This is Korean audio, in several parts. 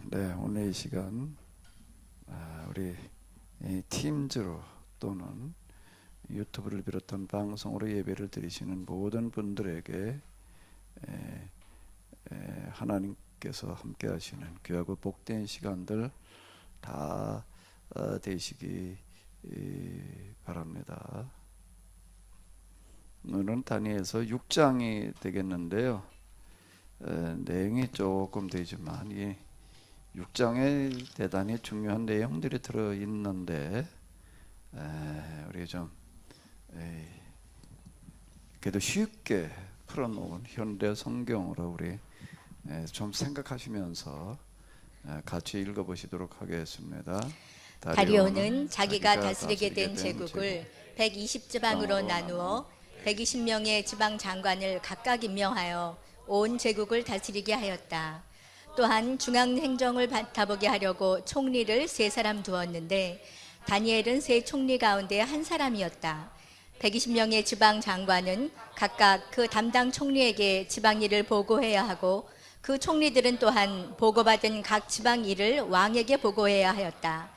네, 오늘 이 시간 우리 팀즈로 또는 유튜브를 비롯한 방송으로 예배를 드리시는 모든 분들에게 하나님께서 함께 하시는 귀하고 복된 시간들 다 되시기 바랍니다. 오늘은 다니엘서 6장이 되겠는데요. 내용이 조금 되지만 이 6장에 대단히 중요한 내용들이 들어있는데 우리 좀 그래도 쉽게 풀어놓은 현대 성경으로 우리 좀 생각하시면서 같이 읽어보시도록 하겠습니다. 다리오는 자기가 다스리게 된 제국을 120지방으로 나누어 120명의 지방 장관을 각각 임명하여 온 제국을 다스리게 하였다. 또한 중앙 행정을 맡아보게 하려고 총리를 3사람 두었는데 다니엘은 3 총리 가운데 한 사람이었다. 120명의 지방 장관은 각각 그 담당 총리에게 지방 일을 보고해야 하고 그 총리들은 또한 보고받은 각 지방 일을 왕에게 보고해야 하였다.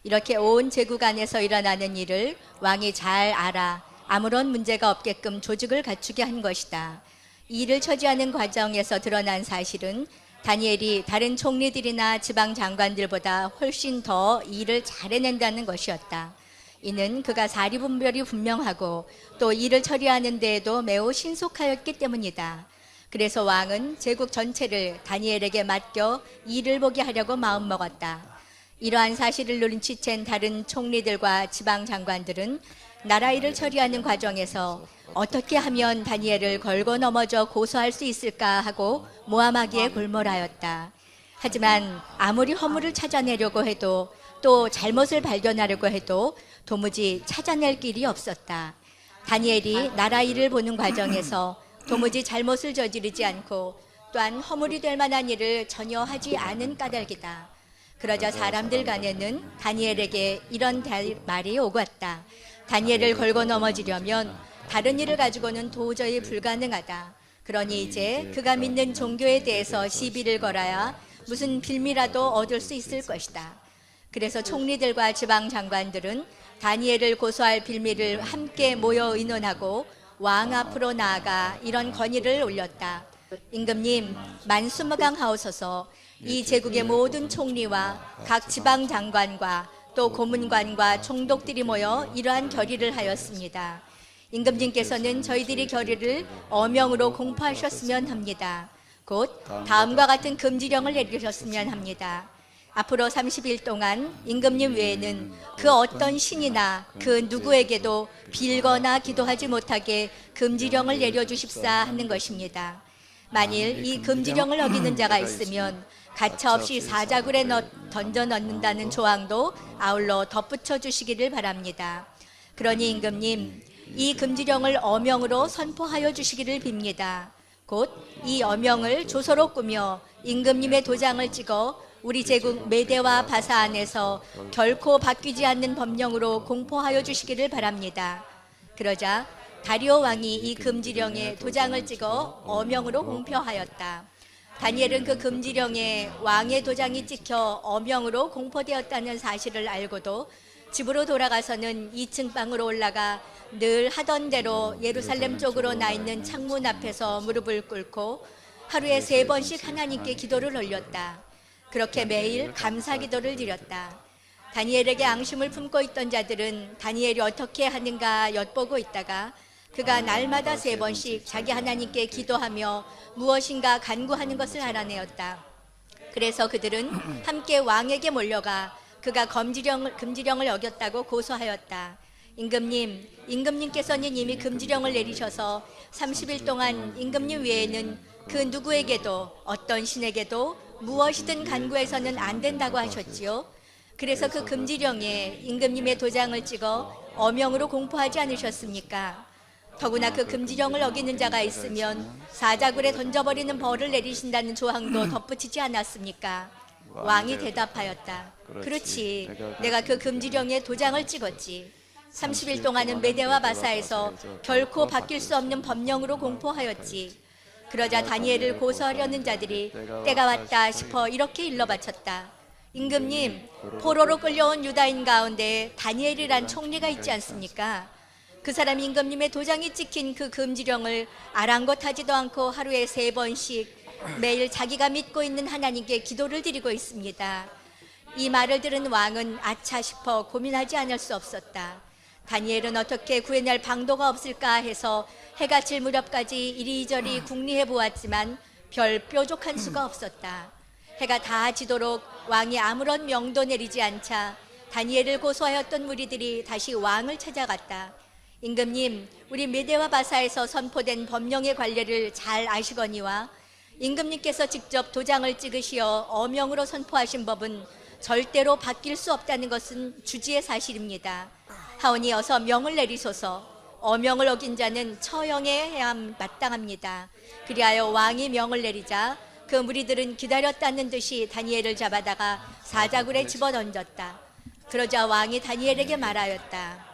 이렇게 온 제국 안에서 일어나는 일을 왕이 잘 알아 아무런 문제가 없게끔 조직을 갖추게 한 것이다. 이 일을 처리하는 과정에서 드러난 사실은 다니엘이 다른 총리들이나 지방 장관들보다 훨씬 더 일을 잘 해낸다는 것이었다. 이는 그가 사리분별이 분명하고 또 일을 처리하는 데에도 매우 신속하였기 때문이다. 그래서 왕은 제국 전체를 다니엘에게 맡겨 일을 보게 하려고 마음먹었다. 이러한 사실을 눈치챈 다른 총리들과 지방 장관들은 나라 일을 처리하는 과정에서 어떻게 하면 다니엘을 걸고 넘어져 고소할 수 있을까 하고 모함하기에 골몰하였다. 하지만 아무리 허물을 찾아내려고 해도 또 잘못을 발견하려고 해도 도무지 찾아낼 길이 없었다. 다니엘이 나라 일을 보는 과정에서 도무지 잘못을 저지르지 않고 또한 허물이 될 만한 일을 전혀 하지 않은 까닭이다. 그러자 사람들 간에는 다니엘에게 이런 말이 오고 왔다. 다니엘을 걸고 넘어지려면 다른 일을 가지고는 도저히 불가능하다. 그러니 이제 그가 믿는 종교에 대해서 시비를 걸어야 무슨 빌미라도 얻을 수 있을 것이다. 그래서 총리들과 지방 장관들은 다니엘을 고소할 빌미를 함께 모여 의논하고 왕 앞으로 나아가 이런 건의를 올렸다. 임금님, 만수무강하옵소서. 이 제국의 모든 총리와 각 지방 장관과 또 고문관과 총독들이 모여 이러한 결의를 하였습니다. 임금님께서는 저희들이 결의를 어명으로 공포하셨으면 합니다. 곧 다음과 같은 금지령을 내리셨으면 합니다. 앞으로 30일 동안 임금님 외에는 그 어떤 신이나 그 누구에게도 빌거나 기도하지 못하게 금지령을 내려주십사 하는 것입니다. 만일 이 금지령을 어기는 자가 있으면 가차없이 사자굴에 던져 넣는다는 조항도 아울러 덧붙여 주시기를 바랍니다. 그러니 임금님, 이 금지령을 어명으로 선포하여 주시기를 빕니다. 곧 이 어명을 조서로 꾸며 임금님의 도장을 찍어 우리 제국 메대와 바사 안에서 결코 바뀌지 않는 법령으로 공포하여 주시기를 바랍니다. 그러자 다리오 왕이 이 금지령에 도장을 찍어 어명으로 공표하였다. 다니엘은 그 금지령에 왕의 도장이 찍혀 어명으로 공포되었다는 사실을 알고도 집으로 돌아가서는 2층 방으로 올라가 늘 하던 대로 예루살렘 쪽으로 나 있는 창문 앞에서 무릎을 꿇고 하루에 3번씩 하나님께 기도를 올렸다. 그렇게 매일 감사 기도를 드렸다. 다니엘에게 앙심을 품고 있던 자들은 다니엘이 어떻게 하는가 엿보고 있다가 그가 날마다 3번씩 자기 하나님께 기도하며 무엇인가 간구하는 것을 알아내었다. 그래서 그들은 함께 왕에게 몰려가 그가 금지령을 어겼다고 고소하였다. 임금님께서는 이미 금지령을 내리셔서 30일 동안 임금님 외에는 그 누구에게도 어떤 신에게도 무엇이든 간구해서는 안 된다고 하셨지요. 그래서 그 금지령에 임금님의 도장을 찍어 어명으로 공포하지 않으셨습니까? 더구나 그 금지령을 어기는 자가 있으면 사자굴에 던져버리는 벌을 내리신다는 조항도 덧붙이지 않았습니까? 왕이 대답하였다. 그렇지, 내가 그 금지령에 도장을 찍었지. 30일 동안은 메대와 바사에서 결코 바뀔 수 없는 법령으로 공포하였지. 그러자 다니엘을 고소하려는 자들이 때가 왔다 싶어 이렇게 일러바쳤다. 임금님, 포로로 끌려온 유다인 가운데 다니엘이란 총리가 있지 않습니까? 그 사람 임금님의 도장이 찍힌 그 금지령을 아랑곳하지도 않고 하루에 3번씩 매일 자기가 믿고 있는 하나님께 기도를 드리고 있습니다. 이 말을 들은 왕은 아차 싶어 고민하지 않을 수 없었다. 다니엘은 어떻게 구해낼 방도가 없을까 해서 해가 질 무렵까지 이리저리 궁리해 보았지만 별 뾰족한 수가 없었다. 해가 다 지도록 왕이 아무런 명도 내리지 않자 다니엘을 고소하였던 무리들이 다시 왕을 찾아갔다. 임금님, 우리 메대와 바사에서 선포된 법령의 관례를 잘 아시거니와 임금님께서 직접 도장을 찍으시어 어명으로 선포하신 법은 절대로 바뀔 수 없다는 것은 주지의 사실입니다. 하오니 어서 명을 내리소서. 어명을 어긴 자는 처형해야 마땅합니다. 그리하여 왕이 명을 내리자 그 무리들은 기다렸다는 듯이 다니엘을 잡아다가 사자굴에 집어던졌다. 그러자 왕이 다니엘에게 말하였다.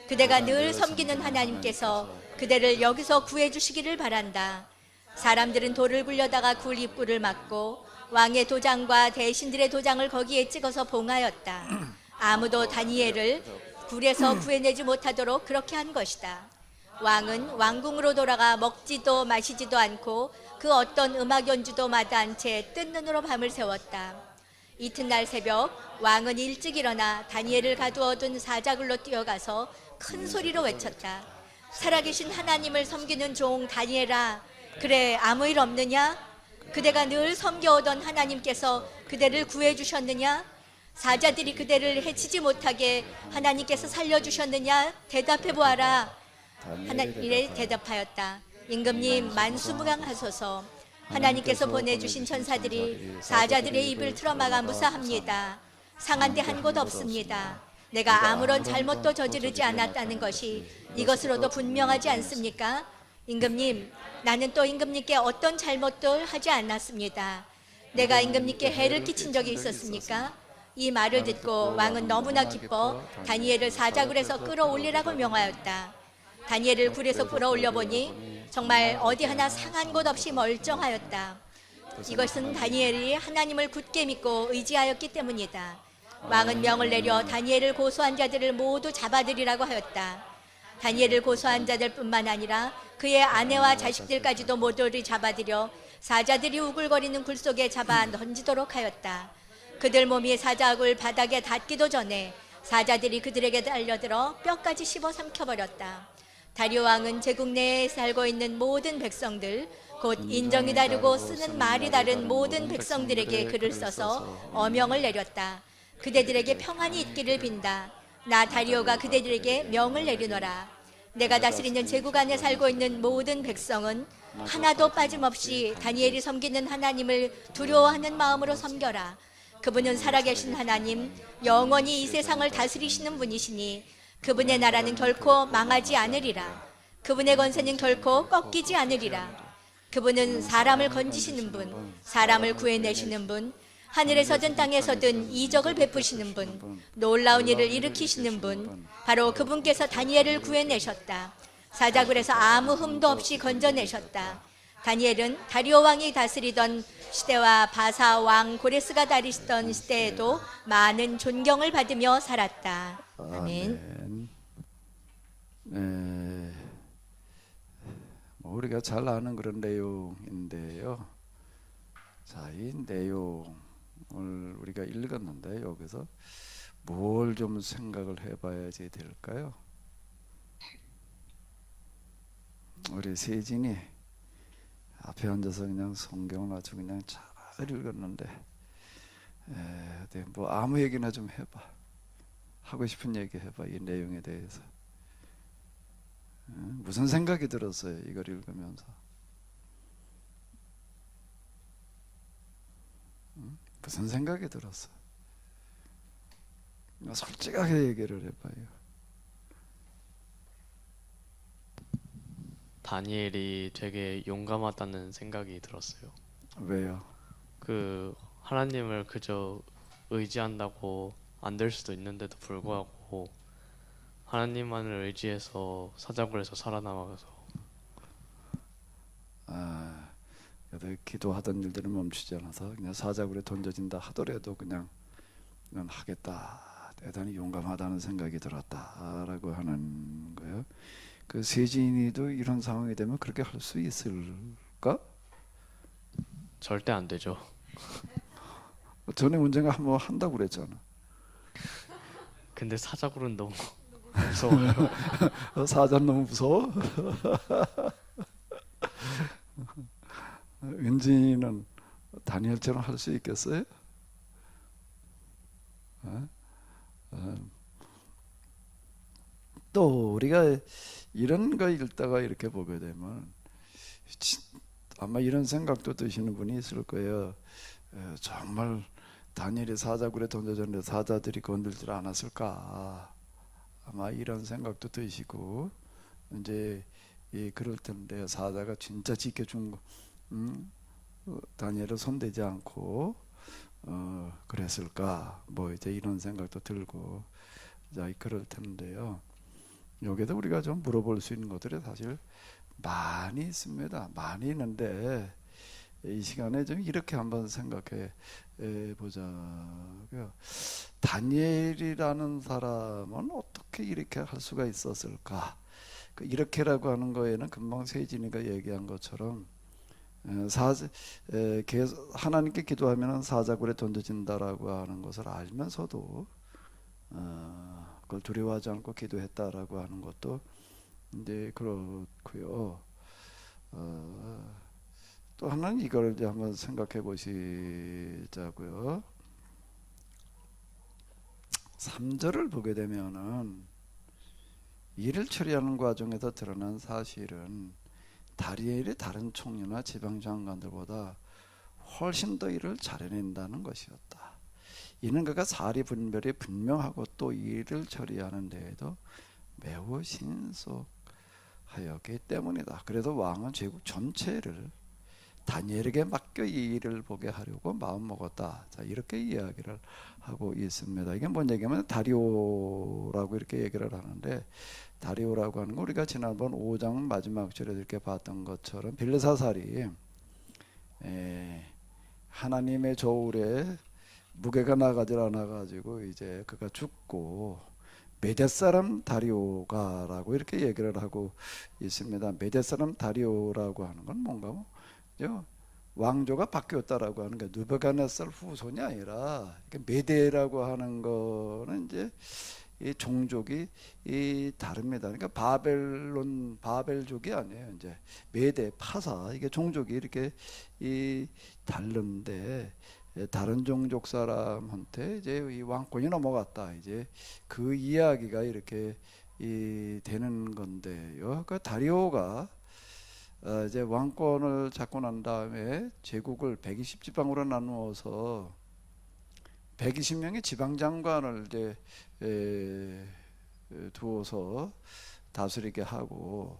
그대가 늘 섬기는 하나님께서 그대를 여기서 구해주시기를 바란다. 사람들은 돌을 굴려다가 굴 입구를 막고 왕의 도장과 대신들의 도장을 거기에 찍어서 봉하였다. 아무도 다니엘을 굴에서 구해내지 못하도록 그렇게 한 것이다. 왕은 왕궁으로 돌아가 먹지도 마시지도 않고 그 어떤 음악 연주도 마다한 채 뜬 눈으로 밤을 새웠다. 이튿날 새벽 왕은 일찍 일어나 다니엘을 가두어둔 사자굴로 뛰어가서 큰 소리로 외쳤다. 살아계신 하나님을 섬기는 종 다니엘아, 그래 아무 일 없느냐? 그대가 늘 섬겨오던 하나님께서 그대를 구해주셨느냐? 사자들이 그대를 해치지 못하게 하나님께서 살려주셨느냐? 대답해보아라. 하나님이 대답하였다. 임금님 만수무강하소서. 하나님께서 보내주신 천사들이 사자들의 입을 틀어막아 무사합니다. 상한 데 한 곳 없습니다. 내가 아무런 잘못도 저지르지 않았다는 것이 이것으로도 분명하지 않습니까? 임금님, 나는 또 임금님께 어떤 잘못도 하지 않았습니다. 내가 임금님께 해를 끼친 적이 있었습니까? 이 말을 듣고 왕은 너무나 기뻐 다니엘을 사자굴에서 끌어올리라고 명하였다. 다니엘을 굴에서 끌어올려 보니 정말 어디 하나 상한 곳 없이 멀쩡하였다. 이것은 다니엘이 하나님을 굳게 믿고 의지하였기 때문이다. 왕은 명을 내려 다니엘을 고소한 자들을 모두 잡아들이라고 하였다. 다니엘을 고소한 자들뿐만 아니라 그의 아내와 자식들까지도 모두를 잡아들여 사자들이 우글거리는 굴 속에 잡아 던지도록 하였다. 그들 몸이 사자굴 바닥에 닿기도 전에 사자들이 그들에게 달려들어 뼈까지 씹어 삼켜버렸다. 다리오 왕은 제국 내에 살고 있는 모든 백성들, 곧 인정이 다르고 쓰는 말이 다른 모든 백성들에게 글을 써서 어명을 내렸다. 그대들에게 평안이 있기를 빈다. 나 다리오가 그대들에게 명을 내리노라. 내가 다스리는 제국 안에 살고 있는 모든 백성은 하나도 빠짐없이 다니엘이 섬기는 하나님을 두려워하는 마음으로 섬겨라. 그분은 살아계신 하나님, 영원히 이 세상을 다스리시는 분이시니 그분의 나라는 결코 망하지 않으리라. 그분의 권세는 결코 꺾이지 않으리라. 그분은 사람을 건지시는 분, 사람을 구해내시는 분, 하늘에서든 땅에서든 이적을 베푸시는 분, 놀라운 일을 일으키시는 분, 바로 그분께서 다니엘을 구해내셨다. 사자굴에서 아무 흠도 없이 건져내셨다. 다니엘은 다리오 왕이 다스리던 시대와 바사 왕 고레스가 다스리던 시대에도 많은 존경을 받으며 살았다. 아멘. 네, 뭐 우리가 잘 아는 그런 내용인데요. 자, 이 내용을 우리가 읽었는데 여기서 뭘 좀 생각을 해봐야지 될까요? 우리 세진이 앞에 앉아서 그냥 성경을 아주 그냥 잘 읽었는데, 뭐 아무 얘기나 좀 해봐. 하고 싶은 얘기 해봐. 이 내용에 대해서 무슨 생각이 들었어요? 이걸 읽으면서 무슨 생각이 들었어? 솔직하게 얘기를 해봐요. 다니엘이 되게 용감하다는 생각이 들었어요. 왜요? 그 하나님을 그저 의지한다고 안 될 수도 있는데도 불구하고 하나님만을 의지해서 사자굴에서 살아남아서 그래도 기도하던 일들은 멈추지 않아서 그냥 사자굴에 던져진다 하더라도 그냥 난 하겠다. 대단히 용감하다는 생각이 들었다라고 하는 거예요. 그 세진이도 이런 상황이 되면 그렇게 할 수 있을까? 절대 안 되죠. 전에 언젠가 한번 한다고 그랬잖아. 근데 사자굴은 너무 무서워요. 사자는 너무 무서워? 은진이는 다니엘처럼 할 수 있겠어요? 또 우리가 이런 거 읽다가 이렇게 보게 되면 아마 이런 생각도 드시는 분이 있을 거예요. 정말 다니엘이 사자굴에 던져졌는데 사자들이 건들지 않았을까? 아마 이런 생각도 드시고 이제 그럴 텐데 사자가 진짜 지켜준 거, 다니엘을 손대지 않고 그랬을까? 뭐 이제 이런 생각도 들고 자 그럴 텐데요. 여기서 우리가 좀 물어볼 수 있는 것들이 사실 많이 있습니다. 많이 있는데 이 시간에 좀 이렇게 한번 생각해 보자고요. 다니엘이라는 사람은 어떻게 이렇게 할 수가 있었을까? 그 이렇게라고 하는 거에는 금방 세진이가 얘기한 것처럼 하나님께 기도하면 사자굴에 던져진다라고 하는 것을 알면서도 그걸 두려워하지 않고 기도했다라고 하는 것도 이제 그렇고요. 또 하나는 이걸 이제 한번 생각해 보시자고요. 3절을 보게 되면은 일을 처리하는 과정에서 드러난 사실은 다니엘이 다른 총리나 지방장관들보다 훨씬 더 일을 잘해낸다는 것이었다. 이는 그가 사리 분별이 분명하고 또 일을 처리하는 데에도 매우 신속하였기 때문이다. 그래서 왕은 제국 전체를 다니엘에게 맡겨 이 일을 보게 하려고 마음먹었다. 자, 이렇게 이야기를 하고 있습니다. 이게 뭔 얘기냐면 다리오라고 이렇게 얘기를 하는데, 다리오라고 하는 거 우리가 지난번 5장 마지막 절에 이렇게 봤던 것처럼 빌르사살이 하나님의 저울에 무게가 나가질 않아가지고 이제 그가 죽고 메대 사람 다리오가라고 이렇게 얘기를 하고 있습니다. 메대 사람 다리오라고 하는 건 뭔가 왕조가 바뀌었다라고 하는 게 느부갓네살 후손이 아니라 메대라고 하는 거는 이제 이 종족이 다릅니다. 그러니까 바벨족이 아니에요. 이제 메대 파사 이게 종족이 이렇게 다른데 다른 종족 사람한테 이제 이 왕권이 넘어갔다. 이제 그 이야기가 이렇게 되는 건데요. 그 다리오가 이제 왕권을 잡고 난 다음에 제국을 120지방으로 나누어서 120명의 지방장관을 이제 두어서 다스리게 하고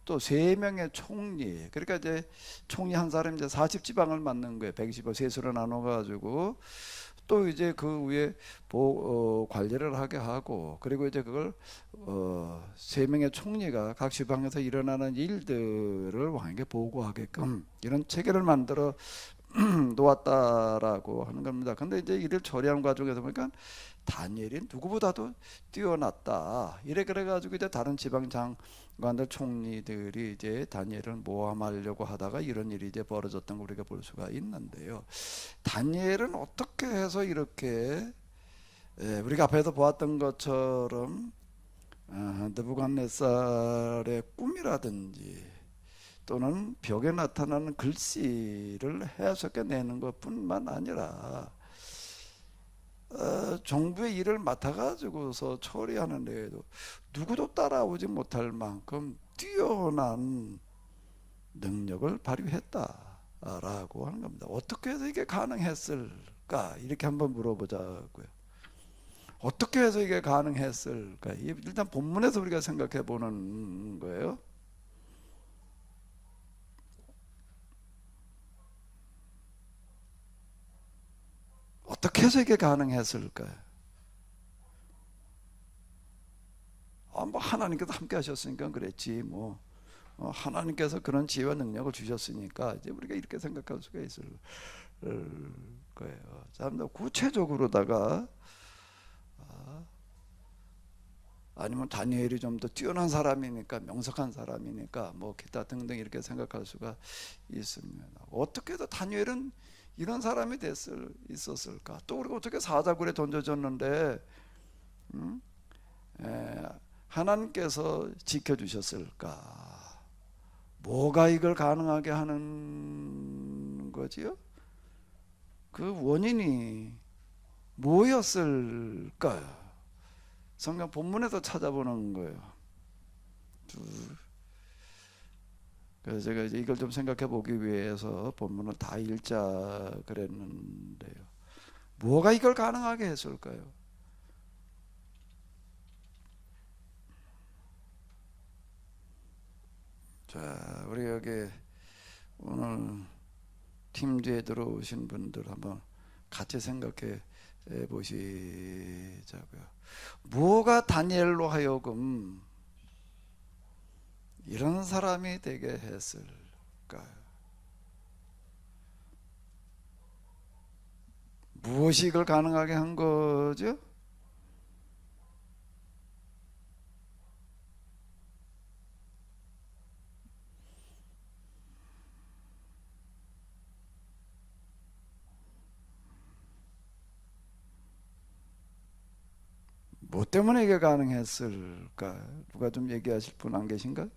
또 3명의 총리, 그러니까 이제 총리 한 사람 이제 40지방을 맡는 거예요. 120을 세수로 나눠 가지고 또 이제 그 위에 관리를 하게 하고, 그리고 이제 그걸 3명의 총리가 각 지방에서 일어나는 일들을 왕에게 보고하게끔 이런 체계를 만들어 놓았다라고 하는 겁니다. 근데 이제 이를 처리하는 과정에서 보니까 다니엘이 누구보다도 뛰어났다. 그래가지고 이제 다른 지방 장관들 총리들이 이제 다니엘을 모함하려고 하다가 이런 일이 이제 벌어졌던 걸 우리가 볼 수가 있는데요. 다니엘은 어떻게 해서 이렇게 우리가 앞에서 보았던 것처럼 느부갓네살의 꿈이라든지 또는 벽에 나타나는 글씨를 해석해내는 것뿐만 아니라 정부의 일을 맡아가지고서 처리하는 데에도 누구도 따라오지 못할 만큼 뛰어난 능력을 발휘했다라고 하는 겁니다. 어떻게 해서 이게 가능했을까? 이렇게 한번 물어보자고요. 어떻게 해서 이게 가능했을까? 일단 본문에서 우리가 생각해 보는 거예요. 어떻게 해서 이게 가능했을까요? 뭐 하나님께서 함께 하셨으니까 그랬지, 뭐 하나님께서 그런 지혜와 능력을 주셨으니까 이제 우리가 이렇게 생각할 수가 있을 거예요. 자, 구체적으로다가 아니면 다니엘이 좀 더 뛰어난 사람이니까, 명석한 사람이니까 뭐 기타 등등 이렇게 생각할 수가 있습니다. 어떻게 해도 다니엘은 이런 사람이 있었을까? 또 우리가 어떻게 사자굴에 던져졌는데 하나님께서 지켜주셨을까? 뭐가 이걸 가능하게 하는 거지요? 그 원인이 뭐였을까요? 성경 본문에서 찾아보는 거예요. 그래서 제가 이제 이걸 좀 생각해 보기 위해서 본문을 다 읽자 그랬는데요. 뭐가 이걸 가능하게 했을까요? 자, 우리 여기 오늘 팀 뒤에 들어오신 분들 한번 같이 생각해 보시자고요. 뭐가 다니엘로 하여금 이런 사람이 되게 했을까요? 무엇이 이걸 가능하게 한 거죠? 뭐 때문에 이게 가능했을까? 누가 좀 얘기하실 분 안 계신가?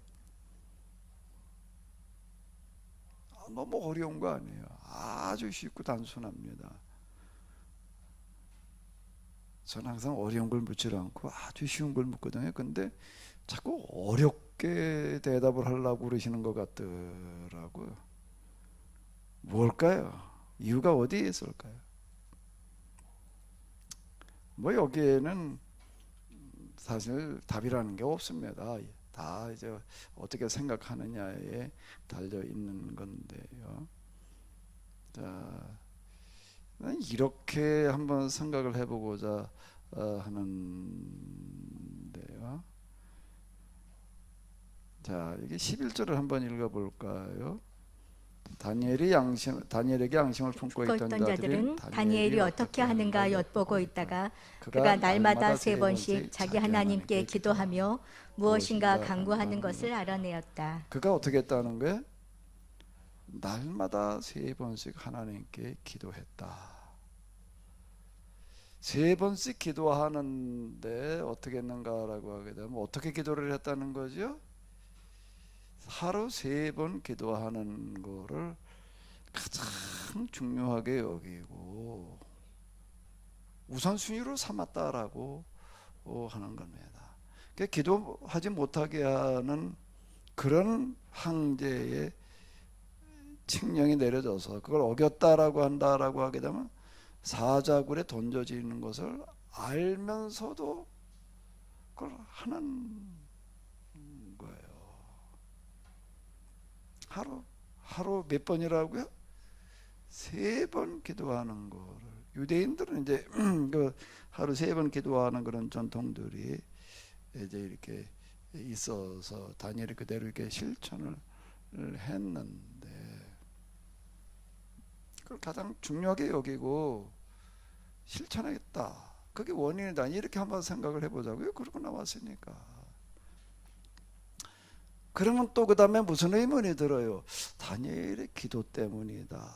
너무 어려운 거 아니에요. 아주 쉽고 단순합니다. 저는 항상 어려운 걸 묻지 않고 아주 쉬운 걸 묻거든요. 근데 자꾸 어렵게 대답을 하려고 그러시는 것 같더라고요. 뭘까요? 이유가 어디에 있을까요? 뭐 여기에는 사실 답이라는 게 없습니다. 다 이제 어떻게 생각하느냐에 달려 있는 건데요. 자, 이렇게 한번 생각을 해보고자 하는데요. 자, 이게 11절을 한번 읽어볼까요? 다니엘에게 양심을 품고 있던 자들은 다니엘이 어떻게 하는가 엿보고 있다가 그가 날마다 3번씩 자기 하나님께 기도하며 무엇인가 간구하는 것을 알아내었다. 그가 어떻게 했다는 거예요? 날마다 3번씩 하나님께 기도했다. 3번씩 기도하는데 어떻게 했는가라고 하게 되면 어떻게 기도를 했다는 거죠? 하루 3번 기도하는 거를 가장 중요하게 여기고 우선순위로 삼았다라고 하는 겁니다. 기도하지 못하게 하는 그런 황제의 칙령이 내려져서 그걸 어겼다라고 한다라고 하게 되면 사자굴에 던져지는 것을 알면서도 그걸 하는 거예요. 하루 몇 번이라고요? 3번 기도하는 거를 유대인들은 이제 그 하루 3번 기도하는 그런 전통들이 이제 이렇게 있어서 다니엘이 그대로 이렇게 실천을 했는데 그걸 가장 중요하게 여기고 실천하겠다. 그게 원인이다. 이렇게 한번 생각을 해보자고요. 그러고 나왔으니까. 그러면 또 그 다음에 무슨 의문이 들어요? 다니엘의 기도 때문이다.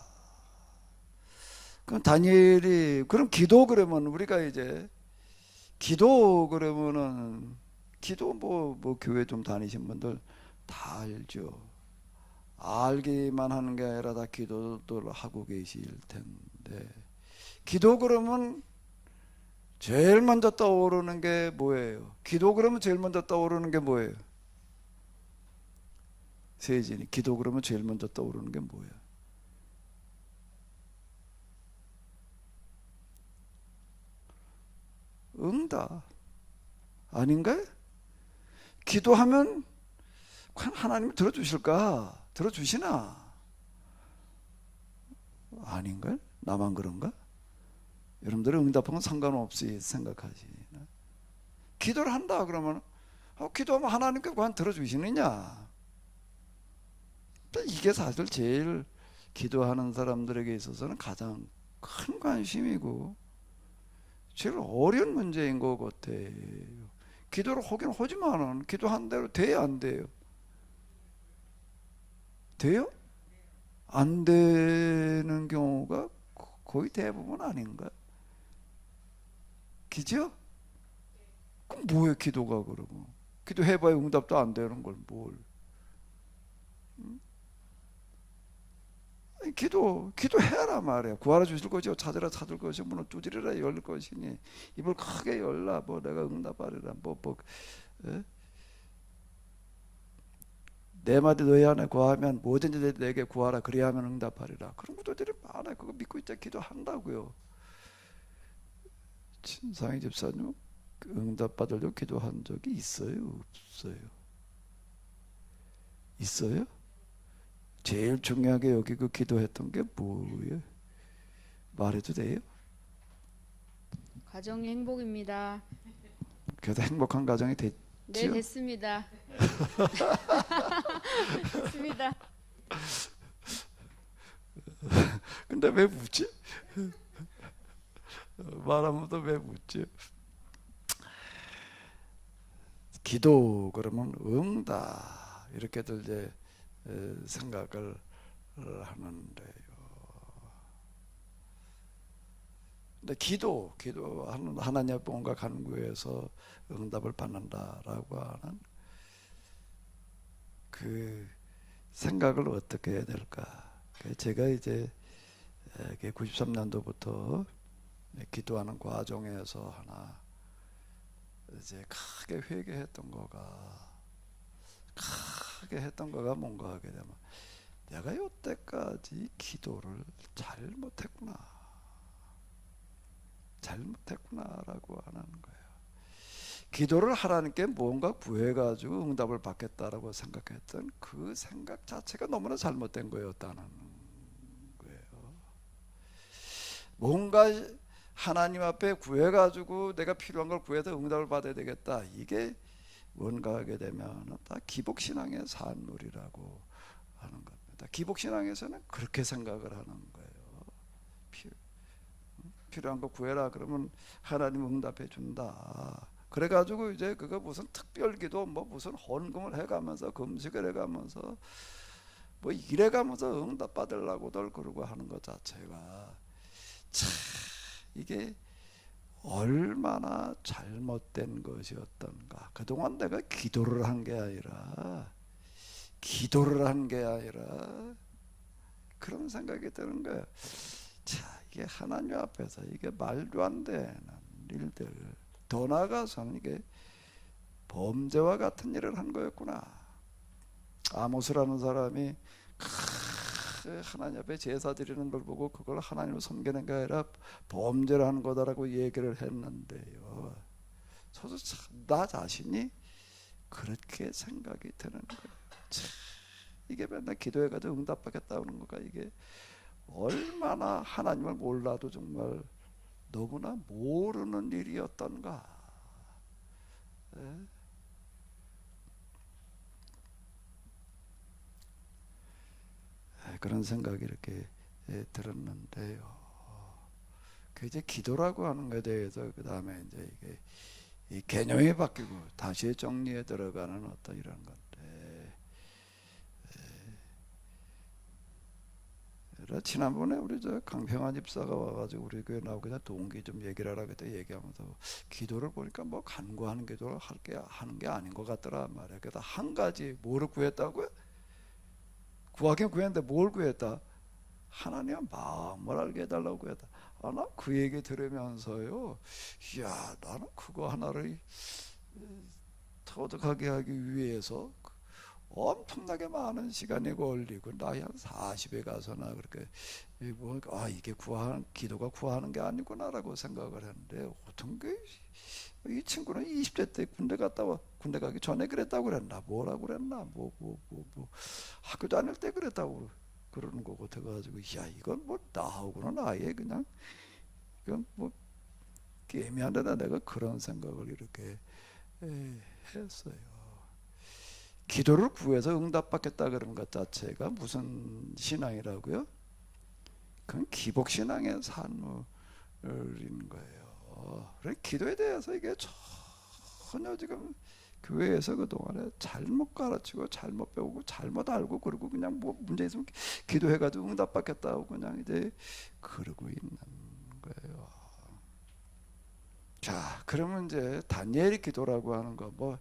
그럼 다니엘이 그럼 기도 그러면 우리가 이제 기도 그러면은 기도 뭐 교회 좀 다니신 분들 다 알죠. 알기만 하는 게 아니라 다 기도를 하고 계실 텐데 기도 그러면 제일 먼저 떠오르는 게 뭐예요? 기도 그러면 제일 먼저 떠오르는 게 뭐예요? 세진이 기도 그러면 제일 먼저 떠오르는 게 뭐예요? 응답 아닌가요? 기도하면 하나님이 들어주실까? 들어주시나? 아닌가요? 나만 그런가? 여러분들은 응답하면 상관없이 생각하시나? 기도를 한다 그러면 기도하면 하나님께 과연 들어주시느냐? 이게 사실 제일 기도하는 사람들에게 있어서는 가장 큰 관심이고 제일 어려운 문제인 것 같아요. 기도를 하긴 하지만은 기도한 대로 돼야 안 돼요? 돼요? 안 되는 경우가 거의 대부분 아닌가? 그죠? 그럼 뭐예요 기도가 그러고? 기도해봐야 응답도 안 되는 걸 뭘? 아니, 기도해라 말이야. 구하라 주실 것이요 찾으라 찾을 것이요 문을 두드리라 열 것이니 입을 크게 열라 뭐 내가 응답하리라 에? 내 말이 너희 안에 구하면 뭐든지 내게 구하라 그리하면 응답하리라. 그런 것들이 많아요. 그거 믿고 있자 기도한다고요. 친상희 집사님 응답 받으려고 기도한 적이 있어요? 없어요? 있어요? 제일 중요하게 여기고 기도했던 게 뭐예요? 말해도 돼요? 가정이 행복입니다. 그래도 행복한 가정이 네, 됐지요? 됐습니다. 됐습니다. 근데 왜 묻지? 말하면서 왜 묻지? 기도 그러면 응답 이렇게들 이제 생각을 하는데요. 근데 기도하는 하나님 앞에 온갖 간구에서 응답을 받는다라고 하는 그 생각을 어떻게 해야 될까? 제가 이제 93년도부터 기도하는 과정에서 하나 이제 크게 했던 거가 뭔가 하게 되면 내가 여태까지 기도를 잘못했구나라고 하는 거예요. 기도를 하나님께 뭔가 구해가지고 응답을 받겠다라고 생각했던 그 생각 자체가 너무나 잘못된 거였다는 거예요. 뭔가 하나님 앞에 구해가지고 내가 필요한 걸 구해서 응답을 받아야 되겠다. 이게 뭔가 하게 되면 다 기복신앙의 산물이라고 하는 겁니다. 기복신앙에서는 그렇게 생각을 하는 거예요. 필요한 거 구해라 그러면 하나님 응답해 준다. 그래가지고 이제 그거 무슨 특별기도 뭐 무슨 헌금을 해가면서 금식을 해가면서 뭐 이래가면서 응답 받으려고들 그러고 하는 것 자체가 참 이게 얼마나 잘못된 것이었던가. 그동안 내가 기도를 한 게 아니라 그런 생각이 드는 거예요. 자, 이게 하나님 앞에서 이게 말도 안 되는 일들, 더 나아가서는 이게 범죄와 같은 일을 한 거였구나. 아모스라는 사람이 하나님 앞에 제사 드리는 걸 보고 그걸 하나님을 섬기는 게 아니라 범죄를 하는 거다라고 얘기를 했는데요. 저도 참 나 자신이 그렇게 생각이 드는 거예요. 참, 이게 맨날 기도해가지고 응답받겠다는 거가 이게 얼마나 하나님을 몰라도 정말 너무나 모르는 일이었던가. 예? 그런 생각이 이렇게 들었는데요. 그 이제 기도라고 하는 것에 대해서 그 다음에 이제 이게 이 개념이 바뀌고 다시 정리에 들어가는 어떤 이런 건데. 지난번에 우리 저 강평환 집사가 와가지고 우리 교회 나오고 그냥 동기 좀 얘기를 하라 그때 얘기하면서 기도를 보니까 뭐 간구하는 기도를 하는 게 아닌 것 같더라 말이야. 그래서 한 가지 뭐를 구했다고요? 구하긴 구했는데 뭘 구했다? 하나님의 마음을 알게 해달라고 구했다. 나 그 얘기 들으면서요, 이야, 나는 그거 하나를 터득하게 하기 위해서 엄청나게 많은 시간이 걸리고 나이 한 40에 가서나 그렇게 이게 기도가 구하는 게 아니구나라고 생각을 했는데 어떻게 이 친구는 20대 때 군대 가기 전에 그랬다고 그랬나 뭐라고 그랬나 뭐 학교 다닐 때 그랬다고 그러는 거 같아가지고 야 이건 뭐 나하고는 아예 그냥 이건 뭐 애매한데다 내가 그런 생각을 이렇게 했어요. 기도를 구해서 응답받겠다 그런 것 자체가 무슨 신앙이라고요? 그건 기복신앙의 산물인 거예요. 그래 기도에 대해서 이게 전혀 지금 교회에서 그동안에 잘못 가르치고 잘못 배우고 잘못 알고 그러고 그냥 뭐 문제 있으면 기도해가지고 응답받겠다고 그냥 이제 그러고 있는 거예요. 자, 그러면 이제 다니엘의 기도라고 하는 거, 뭐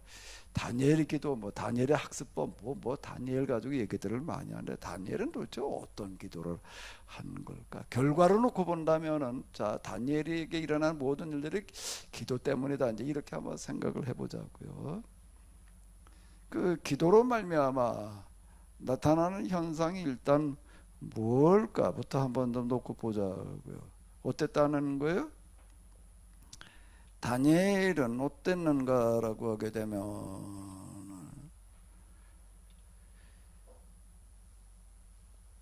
다니엘의 기도, 뭐 다니엘의 학습법, 뭐 다니엘 가지고 얘기들을 많이 하는데 다니엘은 도대체 어떤 기도를 한 걸까? 결과로 놓고 본다면은 자 다니엘에게 일어난 모든 일들이 기도 때문이다. 이제 이렇게 한번 생각을 해보자고요. 그 기도로 말미암아 나타나는 현상이 일단 뭘까부터 한번 더 놓고 보자고요. 어땠다는 거예요? 다니엘은 어땠는가라고 하게 되면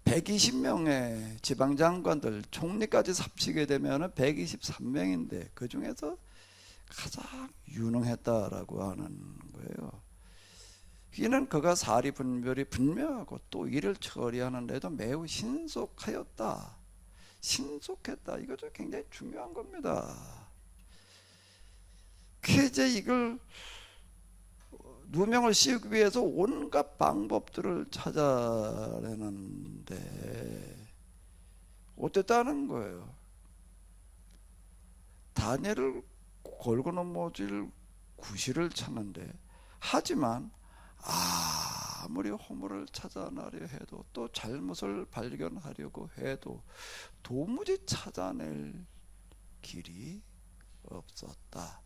120명의 지방장관들 총리까지 합치게 되면 123명인데 그 중에서 가장 유능했다라고 하는 거예요. 이는 그가 사리 분별이 분명하고 또 일을 처리하는 데도 매우 신속하였다. 신속했다. 이것도 굉장히 중요한 겁니다. 이제 이걸 누명을 씌우기 위해서 온갖 방법들을 찾아내는데 어땠다는 거예요? 다니엘을 걸고 넘어질 구실을 찾는데 하지만 아무리 허물을 찾아내려 해도 또 잘못을 발견하려고 해도 도무지 찾아낼 길이 없었다.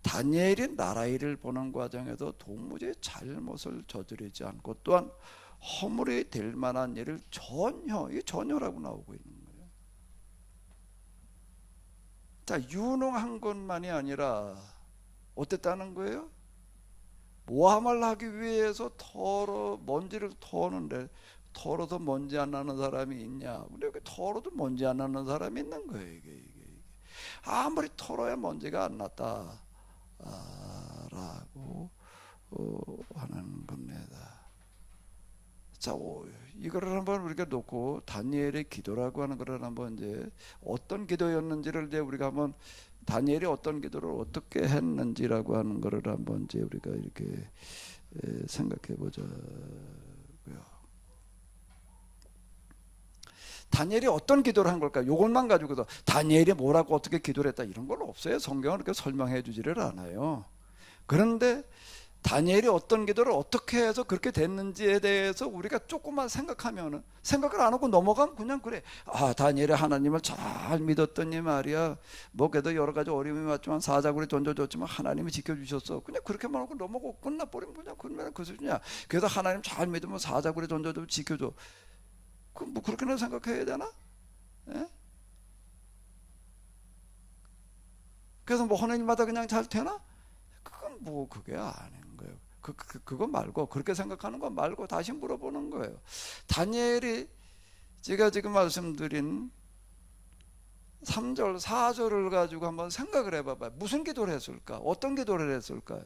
다니엘이 나라 일을 보는 과정에도 도무지 잘못을 저지르지 않고 또한 허물이 될 만한 일을 이게 전혀라고 나오고 있는 거예요. 자, 유능한 것만이 아니라 어땠다는 거예요? 모함을 하기 위해서 먼지를 터는데 털어도 먼지 안 나는 사람이 있냐? 근데 여기 털어도 먼지 안 나는 사람이 있는 거예요. 이게. 아무리 털어야 먼지가 안 났다. 라고 하는 겁니다. 자, 이거를 한번 우리가 놓고 다니엘의 기도라고 하는 것을 한번 이제 어떤 기도였는지를 이제 우리가 한번 다니엘이 어떤 기도를 어떻게 했는지라고 하는 것을 한번 이제 우리가 이렇게 생각해 보자고요. 다니엘이 어떤 기도를 한 걸까? 이것만 가지고서 다니엘이 뭐라고 어떻게 기도를 했다 이런 건 없어요. 성경은 그렇게 설명해 주지를 않아요. 그런데 다니엘이 어떤 기도를 어떻게 해서 그렇게 됐는지에 대해서 우리가 조금만 생각하면은 생각을 안 하고 넘어가면 그냥 그래. 다니엘이 하나님을 잘 믿었더니 말이야. 뭐 그래도 여러 가지 어려움이 왔지만 사자굴에 던져줬지만 하나님이 지켜주셨어. 그냥 그렇게만 하고 넘어가고 끝나버리면 그냥 그러면 그 수준이야. 그래서 하나님 잘 믿으면 사자굴에 던져도 지켜줘. 뭐 그렇게나 생각해야 되나? 예? 그래서 뭐 하나님마다 그냥 잘 되나? 그건 뭐 그게 아닌 거예요. 그거 말고 그렇게 생각하는 거 말고 다시 물어보는 거예요. 다니엘이 제가 지금 말씀드린 3절 4절을 가지고 한번 생각을 해봐봐요. 무슨 기도를 했을까? 어떤 기도를 했을까요?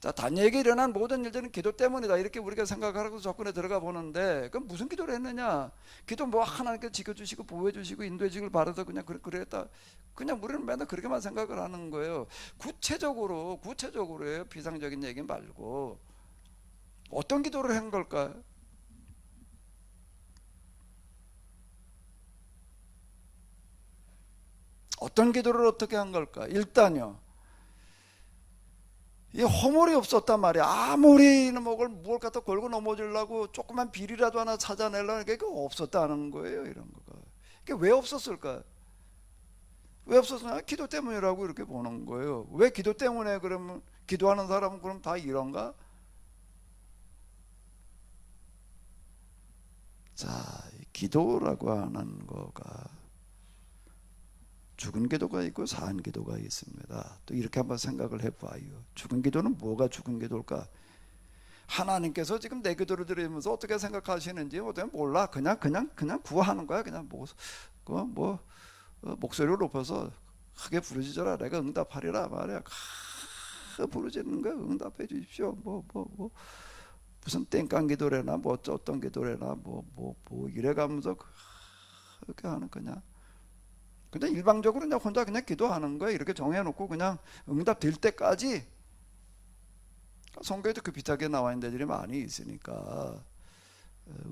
자, 다니엘에게 일어난 모든 일들은 기도 때문이다. 이렇게 우리가 생각하고 접근에 들어가 보는데 그럼 무슨 기도를 했느냐? 기도 뭐 하나님께 지켜주시고 보호해주시고 인도해주길 바라서 그냥 그랬다. 그냥 우리는 맨날 그렇게만 생각을 하는 거예요. 구체적으로요. 비상적인 얘기 말고 어떤 기도를 한 걸까요? 어떤 기도를 어떻게 한 걸까? 일단요. 이 허물이 없었단 말이야. 아무리 뭘 갖다 걸고 넘어지려고 조그만 비리라도 하나 찾아내려는 게 없었다는 거예요. 이런 거가. 이게 왜 없었을까? 왜 없었냐? 기도 때문이라고 이렇게 보는 거예요. 왜 기도 때문에 그러면 기도하는 사람은 그럼 다 이런가? 자, 기도라고 하는 거가 죽은 기도가 있고 산 기도가 있습니다. 또 이렇게 한번 생각을 해봐요. 죽은 기도는 뭐가 죽은 기도일까? 하나님께서 지금 내 기도를 들으면서 어떻게 생각하시는지 어떻게 몰라. 그냥 구하는 거야. 그냥 목소리를 높여서 크게 부르짖어라. 내가 응답하리라 말이야. 부르짖는 거야. 응답해 주십시오. 무슨 땡깡 기도래나 뭐 어떤 기도래나 뭐 이래가면서 그렇게 하는 그냥 일방적으로 그냥 혼자 그냥 기도하는 거예요. 이렇게 정해놓고 그냥 응답 될 때까지. 성경에도 그 비슷하게 나와 있는 데들이 많이 있으니까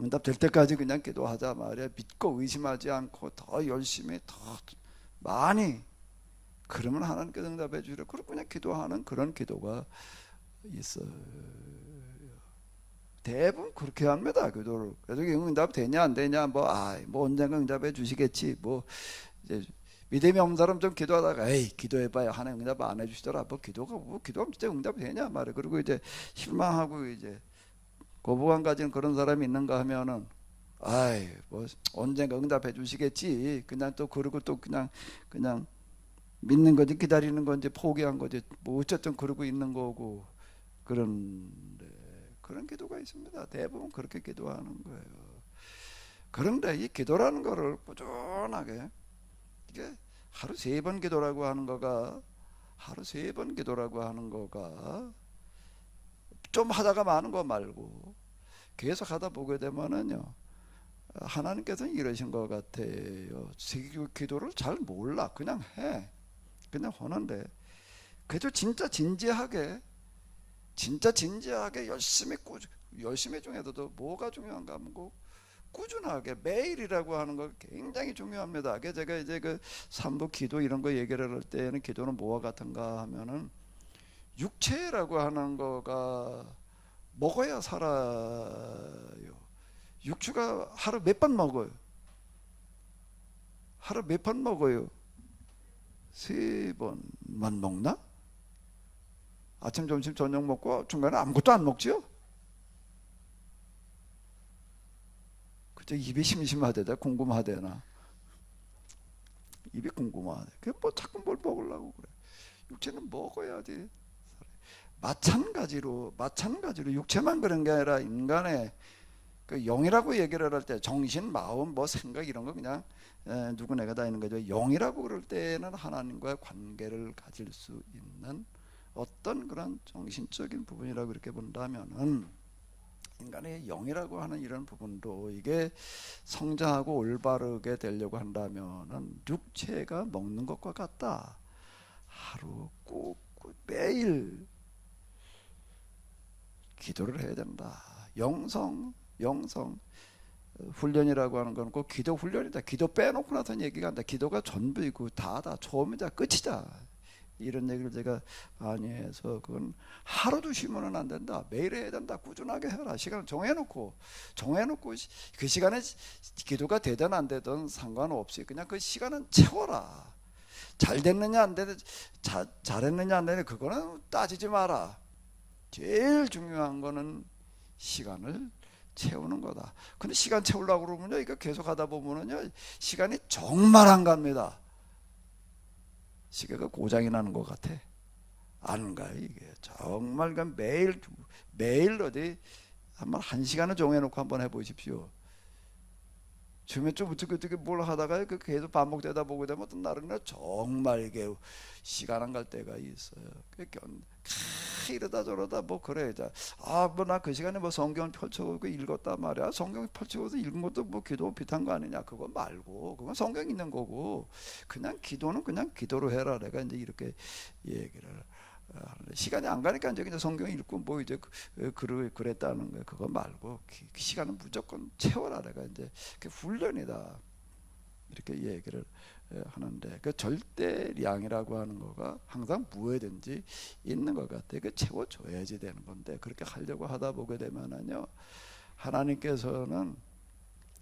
응답 될 때까지 그냥 기도하자 말이야. 믿고 의심하지 않고 더 열심히 더 많이, 그러면 하나님께서 응답해 주리라. 그렇게 그냥 기도하는 그런 기도가 있어요. 대부분 그렇게 합니다, 기도를. 그래서 응답 되냐 안 되냐 뭐 언젠가 응답해 주시겠지 뭐 이제 믿음이 없는 사람 좀 기도하다가 기도해봐야 하나님 응답 안 해주시더라. 기도하면 진짜 응답이 되냐 말이야. 그리고 이제 실망하고 이제 거부감 가진 그런 사람이 있는가 하면은 뭐 언젠가 응답해 주시겠지. 그냥 또 그러고 또 그냥 믿는 건지 기다리는 건지 포기한 건지 뭐 어쨌든 그러고 있는 거고. 그런데 그런 기도가 있습니다. 대부분 그렇게 기도하는 거예요. 그런데 이 기도라는 거를 꾸준하게, 이게 하루 3번 기도라고 하는 거가 좀 하다가 마는 거 말고 계속 하다 보게 되면은요, 하나님께서는 이러신 것 같아요. 기도를 잘 몰라. 그냥 하는데 그래도 진짜 진지하게 열심히 중에서도 뭐가 중요한가 하면 꾸준하게 매일이라고 하는 거 굉장히 중요합니다. 제가 이제 그 3부 기도 이런 거 얘기를 할 때는 기도는 뭐와 같은가 하면은 육체라고 하는 거가 먹어야 살아요. 육추가 하루 몇 번 먹어요? 하루 몇 번 먹어요? 3번만 먹나? 아침, 점심, 저녁 먹고 중간에 아무것도 안 먹지요? 그저 입이 심심하대다, 궁금하대나. 입이 궁금하대. 뭐 자꾸 뭘 먹으려고 그래. 육체는 먹어야지. 마찬가지로 육체만 그런 게 아니라 인간의 그 영이라고 얘기를 할 때 정신, 마음, 뭐 생각 이런 거 그냥 누구네가 다 있는 거죠. 영이라고 그럴 때는 하나님과의 관계를 가질 수 있는 어떤 그런 정신적인 부분이라고 그렇게 본다면은 인간의 영이라고 하는 이런 부분도 이게 성장하고 올바르게 되려고 한다면은 육체가 먹는 것과 같다. 하루 꼭 매일 기도를 해야 된다. 영성 훈련이라고 하는 건 꼭 기도 훈련이다. 기도 빼놓고 나서는 얘기가 안 돼. 기도가 전부이고 다다. 처음이자 끝이다. 이런 얘기를 제가 많이 해서 그건 하루도 쉬면은 안 된다. 매일 해야 된다. 꾸준하게 해라. 시간을 정해놓고 그 시간에 기도가 되든 안 되든 상관없이 그냥 그 시간은 채워라. 잘 됐느냐 안 됐느냐, 잘했느냐 안 됐느냐 그거는 따지지 마라. 제일 중요한 거는 시간을 채우는 거다. 근데 시간 채우려고 그러면요, 이거 계속 하다 보면은요, 시간이 정말 안 갑니다. 시계가 고장이 나는 것 같아. 안 가요, 이게. 정말 매일 어디 한번 1시간을 정해놓고 한번 해보십시오. 처음에 좀 어떻게 뭘 하다가 계속 반복되다 보게 되면 어떤 날은 정말 이게 시간 안 갈 때가 있어요. 이러다 저러다 뭐 그래. 뭐 나 그 시간에 뭐 성경 펼쳐보고 읽었단 말이야. 성경 펼쳐서 읽은 것도 뭐 기도 비슷한 거 아니냐. 그거 말고 그건 성경 있는 거고 그냥 기도는 그냥 기도로 해라. 내가 이제 이렇게 얘기를 하는데 시간이 안 가니까 이제 그냥 성경 읽고 뭐 이제 그랬다는 거예요. 그거 말고 그 시간은 무조건 채워라. 내가 이제 그 훈련이다. 이렇게 얘기를 하는데 그 절대량이라고 하는 거가 항상 무엇이든지 있는 것 같아요. 그 채워줘야지 되는 건데 그렇게 하려고 하다 보게 되면은요, 하나님께서는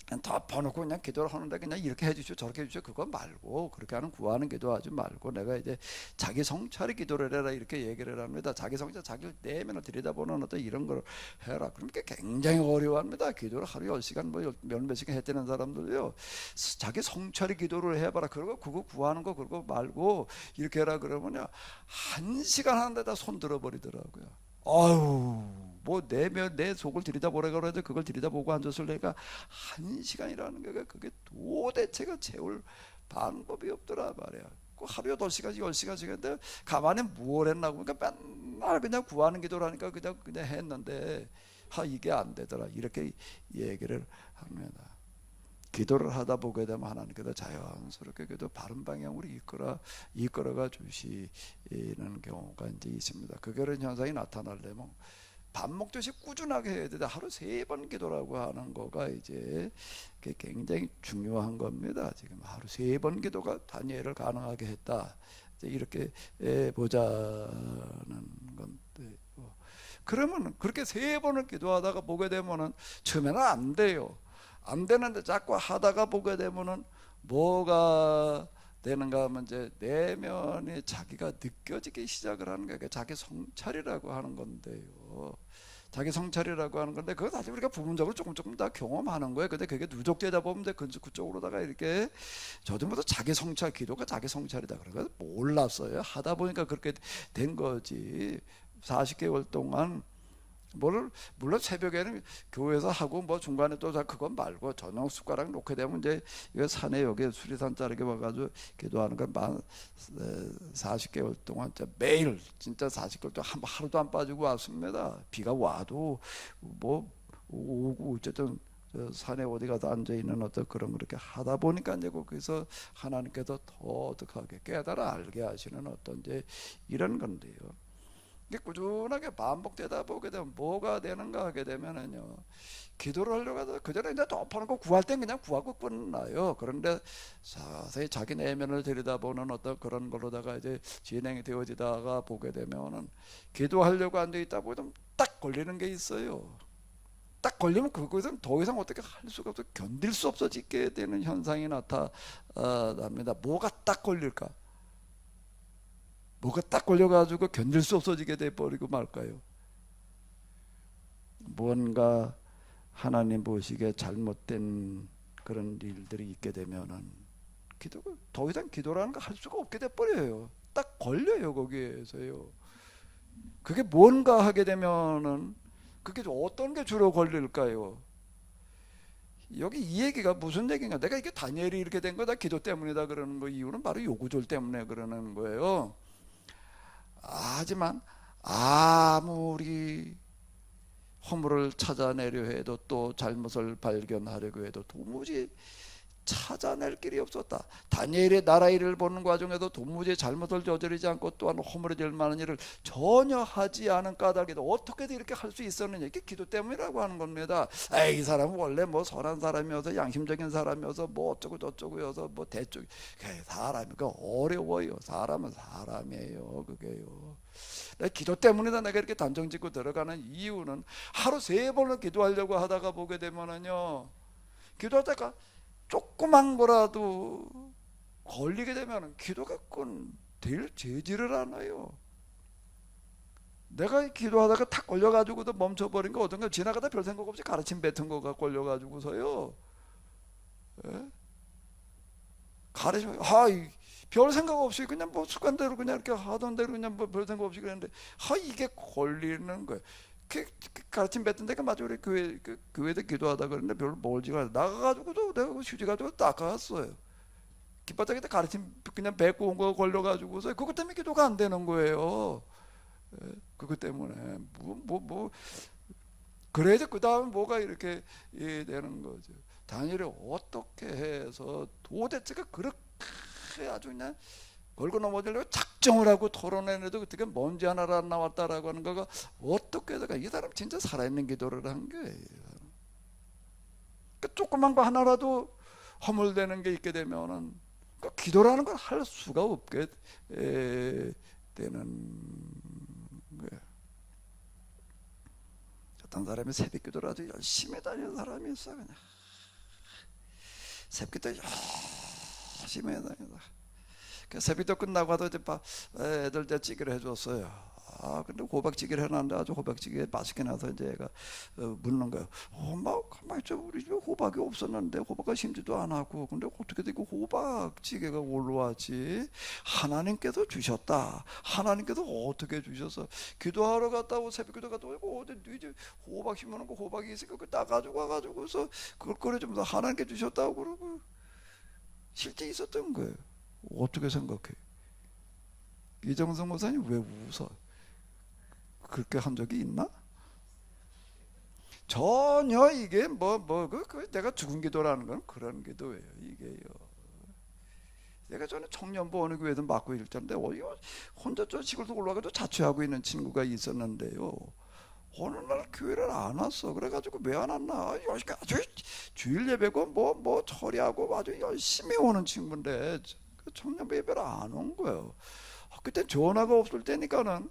그냥 덮어놓고 그냥 기도를 하는데 그냥 이렇게 해주시오 저렇게 해주시오 그거 말고 그렇게 하는 구하는 기도하지 말고 내가 이제 자기 성찰의 기도를 해라 이렇게 얘기를 합니다. 자기 성찰 자기 내면을 들여다보는 어떤 이런 걸 해라. 그러니까 굉장히 어려워합니다. 기도를 하루에 10시간 뭐 몇 시간 했다는 사람들요, 자기 성찰의 기도를 해봐라. 그러고 그거 구하는 거 그거 말고 이렇게 해라 그러면요 1시간 하는데다 손 들어버리더라고요. 아유 뭐 내 속을 들여다보라 그러는데 그걸 들여다보고 앉았을 내가 1시간이라는 게 그게 도대체가 채울 방법이 없더라 말이야. 그 하루에 8시간씩 10시간씩 했는데 가만히 뭘 했나 보니까 맨날 그냥 구하는 기도를 하니까 그냥 했는데 이게 안 되더라 이렇게 얘기를 합니다. 기도를 하다 보게 되면 하나님께서 자연스럽게 그래도 바른 방향으로 이끌어가 주시는 경우가 이제 있습니다. 그런 현상이 나타나려면 밥 먹듯이 꾸준하게 해야 되는데 하루 3번 기도라고 하는 거가 이제 굉장히 중요한 겁니다. 지금 하루 3번 기도가 다니엘을 가능하게 했다. 이제 이렇게 보자는 건데. 그러면 그렇게 3번을 기도하다가 보게 되면은 처음에는 안 돼요. 안 되는데 자꾸 하다가 보게 되면은 뭐가 되는가 하면 이제 내면에 자기가 느껴지기 시작을 하는 거예요. 자기 성찰이라고 하는 건데요. 자기 성찰이라고 하는 건데 그거 사실 우리가 부분적으로 조금 다 경험하는 거예요. 근데 그게 누적되다 보면 그쪽으로다가 이렇게 저전부터 자기 성찰, 기도가 자기 성찰이다. 그래서 몰랐어요. 하다 보니까 그렇게 된 거지. 40개월 동안 물론 새벽에는 교회에서 하고 뭐 중간에 또 그건 말고 저녁 숟가락 놓게 되면 이제 이거 산에 여기 수리산 자르게 와가지고 기도하는 건 40개월 동안 진짜 매일 진짜 40개월 동안 하루도 안 빠지고 왔습니다. 비가 와도 뭐 오고 어쨌든 산에 어디 가서 앉아 있는 어떤 그런 그렇게 하다 보니까 이제 거기서 하나님께서 더 어떡하게 깨달아 알게 하시는 어떤 이제 이런 건데요. 이게 꾸준하게 반복되다 보게 되면 뭐가 되는가 하게 되면은요, 기도를 하려고 하다가 그전에 이제 덮어놓은 거 구할 땐 그냥 구하고 끝나요. 그런데 자세히 자기 내면을 들여다보는 어떤 그런 걸로다가 이제 진행이 되어지다가 보게 되면은 기도하려고 앉아 있다 보면 딱 걸리는 게 있어요. 딱 걸리면 그것은 더 이상 어떻게 할 수가 없어, 견딜 수 없어지게 되는 현상이 나타납니다. 뭐가 딱 걸릴까? 뭐가 딱 걸려가지고 견딜 수 없어지게 돼버리고 말까요? 뭔가 하나님 보시기에 잘못된 그런 일들이 있게 되면은 기도가 더 이상 기도라는 거 할 수가 없게 돼버려요. 딱 걸려요 거기에서요. 그게 뭔가 하게 되면은 그게 어떤 게 주로 걸릴까요? 여기 이 얘기가 무슨 얘기인가? 내가 이게 다니엘이 이렇게 된 거다 기도 때문이다 그러는 거 이유는 바로 요 구절 때문에 그러는 거예요. 하지만 아무리 허물을 찾아내려 해도 또 잘못을 발견하려고 해도 도무지 찾아낼 길이 없었다. 다니엘의 나라 일을 보는 과정에도 도무지 잘못을 저지르지 않고 또한 허물어질 만한 일을 전혀 하지 않은 까닭에도 어떻게든 이렇게 할 수 있었느냐, 이게 기도 때문이라고 하는 겁니다. 이 사람은 원래 뭐 선한 사람이어서 양심적인 사람이어서 뭐 어쩌고 저쩌고여서 뭐 대충 사람이 그 어려워요. 사람은 사람이에요. 그게요. 기도 때문이다 내가 이렇게 단정 짓고 들어가는 이유는 하루 3번을 기도하려고 하다가 보게 되면은요, 기도하다가 조그만 거라도 걸리게 되면 기도가 될 재지를 않아요. 내가 기도하다가 탁 걸려가지고도 멈춰버린 거 어떤가, 지나가다 별 생각 없이 가르침 뱉은 거가 걸려가지고서요. 예? 가르침 별 생각 없이 그냥 뭐 습관대로 그냥 이렇게 하던 대로 그냥 뭐 별 생각 없이 그랬는데 이게 걸리는 거예요. 가르침 뱉던 데가 마저 우리 교회에서 기도하다 그랬는데 별로 멀지가 않아. 나가가지고도 내가 휴지 가지고 닦아왔어요. 깃바닥에다 가르침 그냥 뱉고 온 거 걸려가지고서 그것 때문에 기도가 안 되는 거예요. 그것 때문에 그래야지 그 다음에 뭐가 이렇게 되는 거죠. 다니엘이 어떻게 해서 도대체가 그렇게 아주 그냥 걸고 넘어지려고 작정을 하고 토론해내도 어떻게 먼지 하나도 안 나왔다라고 하는 거가 어떻게 해서가, 이 사람 진짜 살아있는 기도를 한 거예요. 그 조그만 거 하나라도 허물되는 게 있게 되면은 그 기도라는 걸 할 수가 없게 되는 거예요. 어떤 사람이 새벽 기도를 아주 열심히 다니는 사람이 있어. 그냥 새벽 기도 열심히 다니다. 새벽도 끝나고 하도 이제 애들 때 찌개를 해줬어요. 근데 호박찌개를 해놨는데 아주 호박찌개 맛있게 나서 이제 애가 묻는 거예요. 엄마 가만히 있어, 우리 집에 호박이 없었는데 호박을 심지도 안 하고 근데 어떻게 되고 호박찌개가 올라왔지? 하나님께서 주셨다. 하나님께서 어떻게 주셔서 기도하러 갔다고 새벽 기도 갔다 오고 어디 이제 호박 심어놓은 거 호박이 있으니까 그거 따가지고 와가지고서 그걸 끓여주면서 하나님께 주셨다고 그러고 실제 있었던 거예요. 어떻게 생각해? 이정성 목사님 왜 웃어? 그렇게 한 적이 있나? 전혀 이게 내가 죽은 기도라는 건 그런 기도예요. 이게요. 내가 전에 청년부 어느 교회도 맡고 있던데 혼자 저 시골도 올라가도 자취하고 있는 친구가 있었는데요. 어느 날 교회를 안 왔어. 그래가지고 왜 안 왔나? 아주 주일 예배고 뭐 처리하고 아주 열심히 오는 친구인데 그 청년부 예배를 안 온 거예요. 그때 전화가 없을 때니까는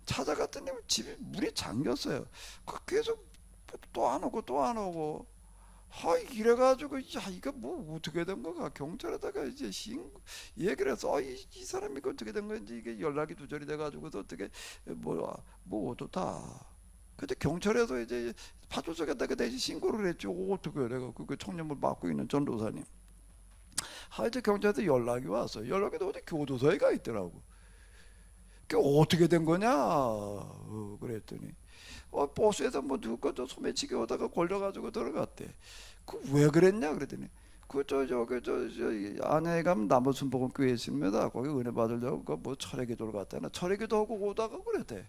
찾아갔더니 집이 문이 잠겼어요. 계속 또 안 오고 또 안 오고. 이래가지고 이거 뭐 어떻게 된 거가 경찰에다가 이제 얘기를 해서 이 사람이 어떻게 된 건지 이게 연락이 두절이 돼가지고서 어떻게 뭐 어떻다. 근데 경찰에서 이제 파출소에다가 대신 신고를 했죠. 어떻게 내가 그 청년부 맡고 있는 전도사님. 이제 경찰에서 연락이 왔어. 연락이 어디 교도소에 가 있더라고. 그 어떻게 된 거냐? 그랬더니 버스에서 뭐 누가 저 소매치기 하다가 걸려가지고 들어갔대. 그 왜 그랬냐? 그랬더니 아내가 남원순복음 교회에 있습니다. 거기 은혜 받으려고 뭐 철회기도를 갔다나 철회기도 하고 오다가 그랬대.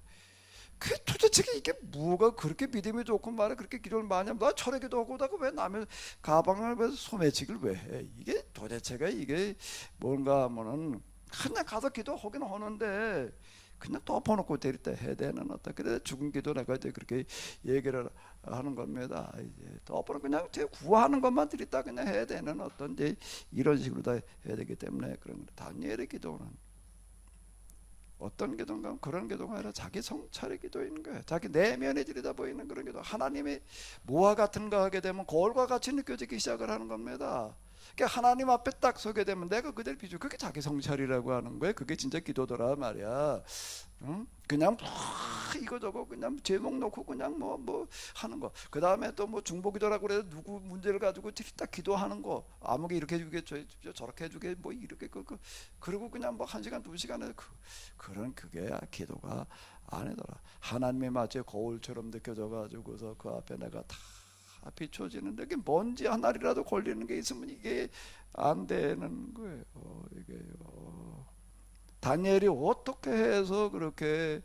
그 도대체 이게 뭐가 그렇게 믿음이 좋고 말해 그렇게 기도를 많이 하면 나 철회기도 하고 오다가 왜 남의 가방을 왜 소매치기를 왜 해? 이게 도대체가 이게 뭔가 하면은 그냥 가서 기도하긴 하는데 그냥 덮어놓고 데리다 해야 되는 어떤 그래 죽은 기도 내가 이제 그렇게 얘기를 하는 겁니다. 이제 덮어놓고 그냥 구하는 것만 드리다 그냥 해야 되는 어떤 이제 이런 식으로 다 해야 되기 때문에 그런 거. 다니엘의 기도는 어떤 기도인가? 그런 기도가 아니라 자기 성찰의 기도인 거예요. 자기 내면에 들여다 보이는 그런 기도. 하나님이 뭐와 같은 거 하게 되면 거울과 같이 느껴지기 시작을 하는 겁니다. 그러니까 하나님 앞에 딱 서게 되면 내가 그대로 비추. 그게 자기 성찰이라고 하는 거예요. 그게 진짜 기도더라 말이야. 응? 그냥 이거저거 그냥 제목 놓고 그냥 뭐 하는 거. 그 다음에 또 뭐 중보기도라고 그래서 누구 문제를 가지고 딱 기도하는 거. 아무게 이렇게 해주게 저렇게 해주게 뭐 이렇게 그리고 그냥 뭐 1시간 2시간에 그런 그게 기도가 아니더라. 하나님의 마치 거울처럼 느껴져 가지고서 그 앞에 내가 다 비춰지는데 이게 먼지 한 알이라도 걸리는 게 있으면 이게 안 되는 거예요. 이게요. 다니엘이 어떻게 해서 그렇게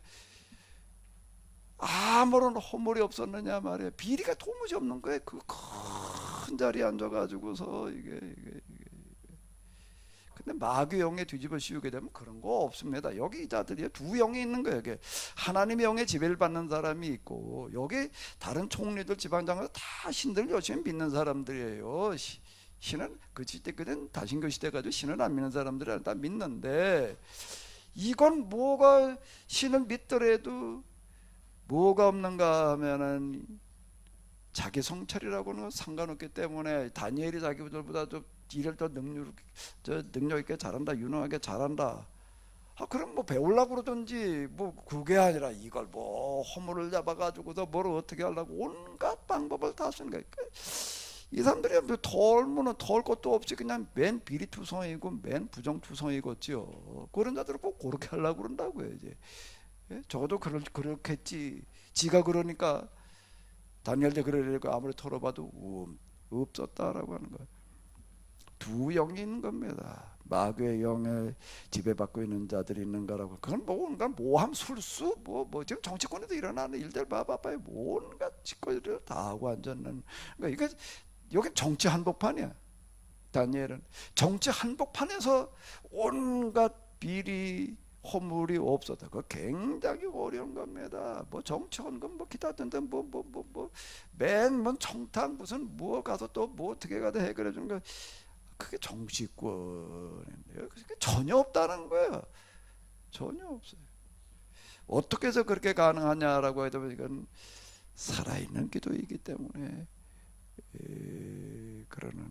아무런 허물이 없었느냐 말이에요. 비리가 도무지 없는 거예요. 그 큰 자리에 앉아가지고서 이게. 근데 마귀 영에 뒤집어 씌우게 되면 그런 거 없습니다. 여기 이 자들이 두 영이 있는 거예요. 이게 하나님의 영에 지배를 받는 사람이 있고 여기 다른 총리들 지방장관 다 신들 열심히 믿는 사람들이에요. 신은 그 시대 그땐 다신교 시대 가지고 신을 안 믿는 사람들이 다 믿는데 이건 뭐가 신을 믿더라도 뭐가 없는가 하면은 자기 성찰이라고는 상관없기 때문에 다니엘이 자기들보다 좀 일을 더 능력 있게 잘한다, 유능하게 잘한다. 그럼 뭐 배우려고 그러든지 뭐 그게 아니라 이걸 뭐 허물을 잡아가지고서 뭘 어떻게 하려고 온갖 방법을 다 쓰는 거예요. 이 사람들이 뭐 털면은 털 것도 없이 그냥 맨 비리투성이고 맨 부정투성이겠지요. 그런 자들을 꼭 그렇게 하려고 그런다고요. 이제 적어도 그렇겠지. 지가 그러니까 다니엘도 그러니까 아무리 털어봐도 없었다라고 하는 거예요. 두 영이 있는 겁니다. 마귀의 영에 지배받고 있는 자들이 있는가라고. 그건 뭔가 모함, 술수, 뭐 지금 정치권에도 일어나는 일들 봐봐요. 뭔가 짓거리를 다 하고 앉았는. 그러니까 여기 정치 한복판이야. 다니엘은 정치 한복판에서 온갖 비리, 허물이 없었다. 그거 굉장히 어려운 겁니다. 뭐 정치원 뭐 기타던데 맨 청탁 무슨 뭐 가서 또 뭐 어떻게 가도 해결해 주는 거. 그게 정치권인데요. 그게 전혀 없다는 거예요. 전혀 없어요. 어떻게 해서 그렇게 가능하냐라고 해도 이건 살아있는 기도이기 때문에 그러는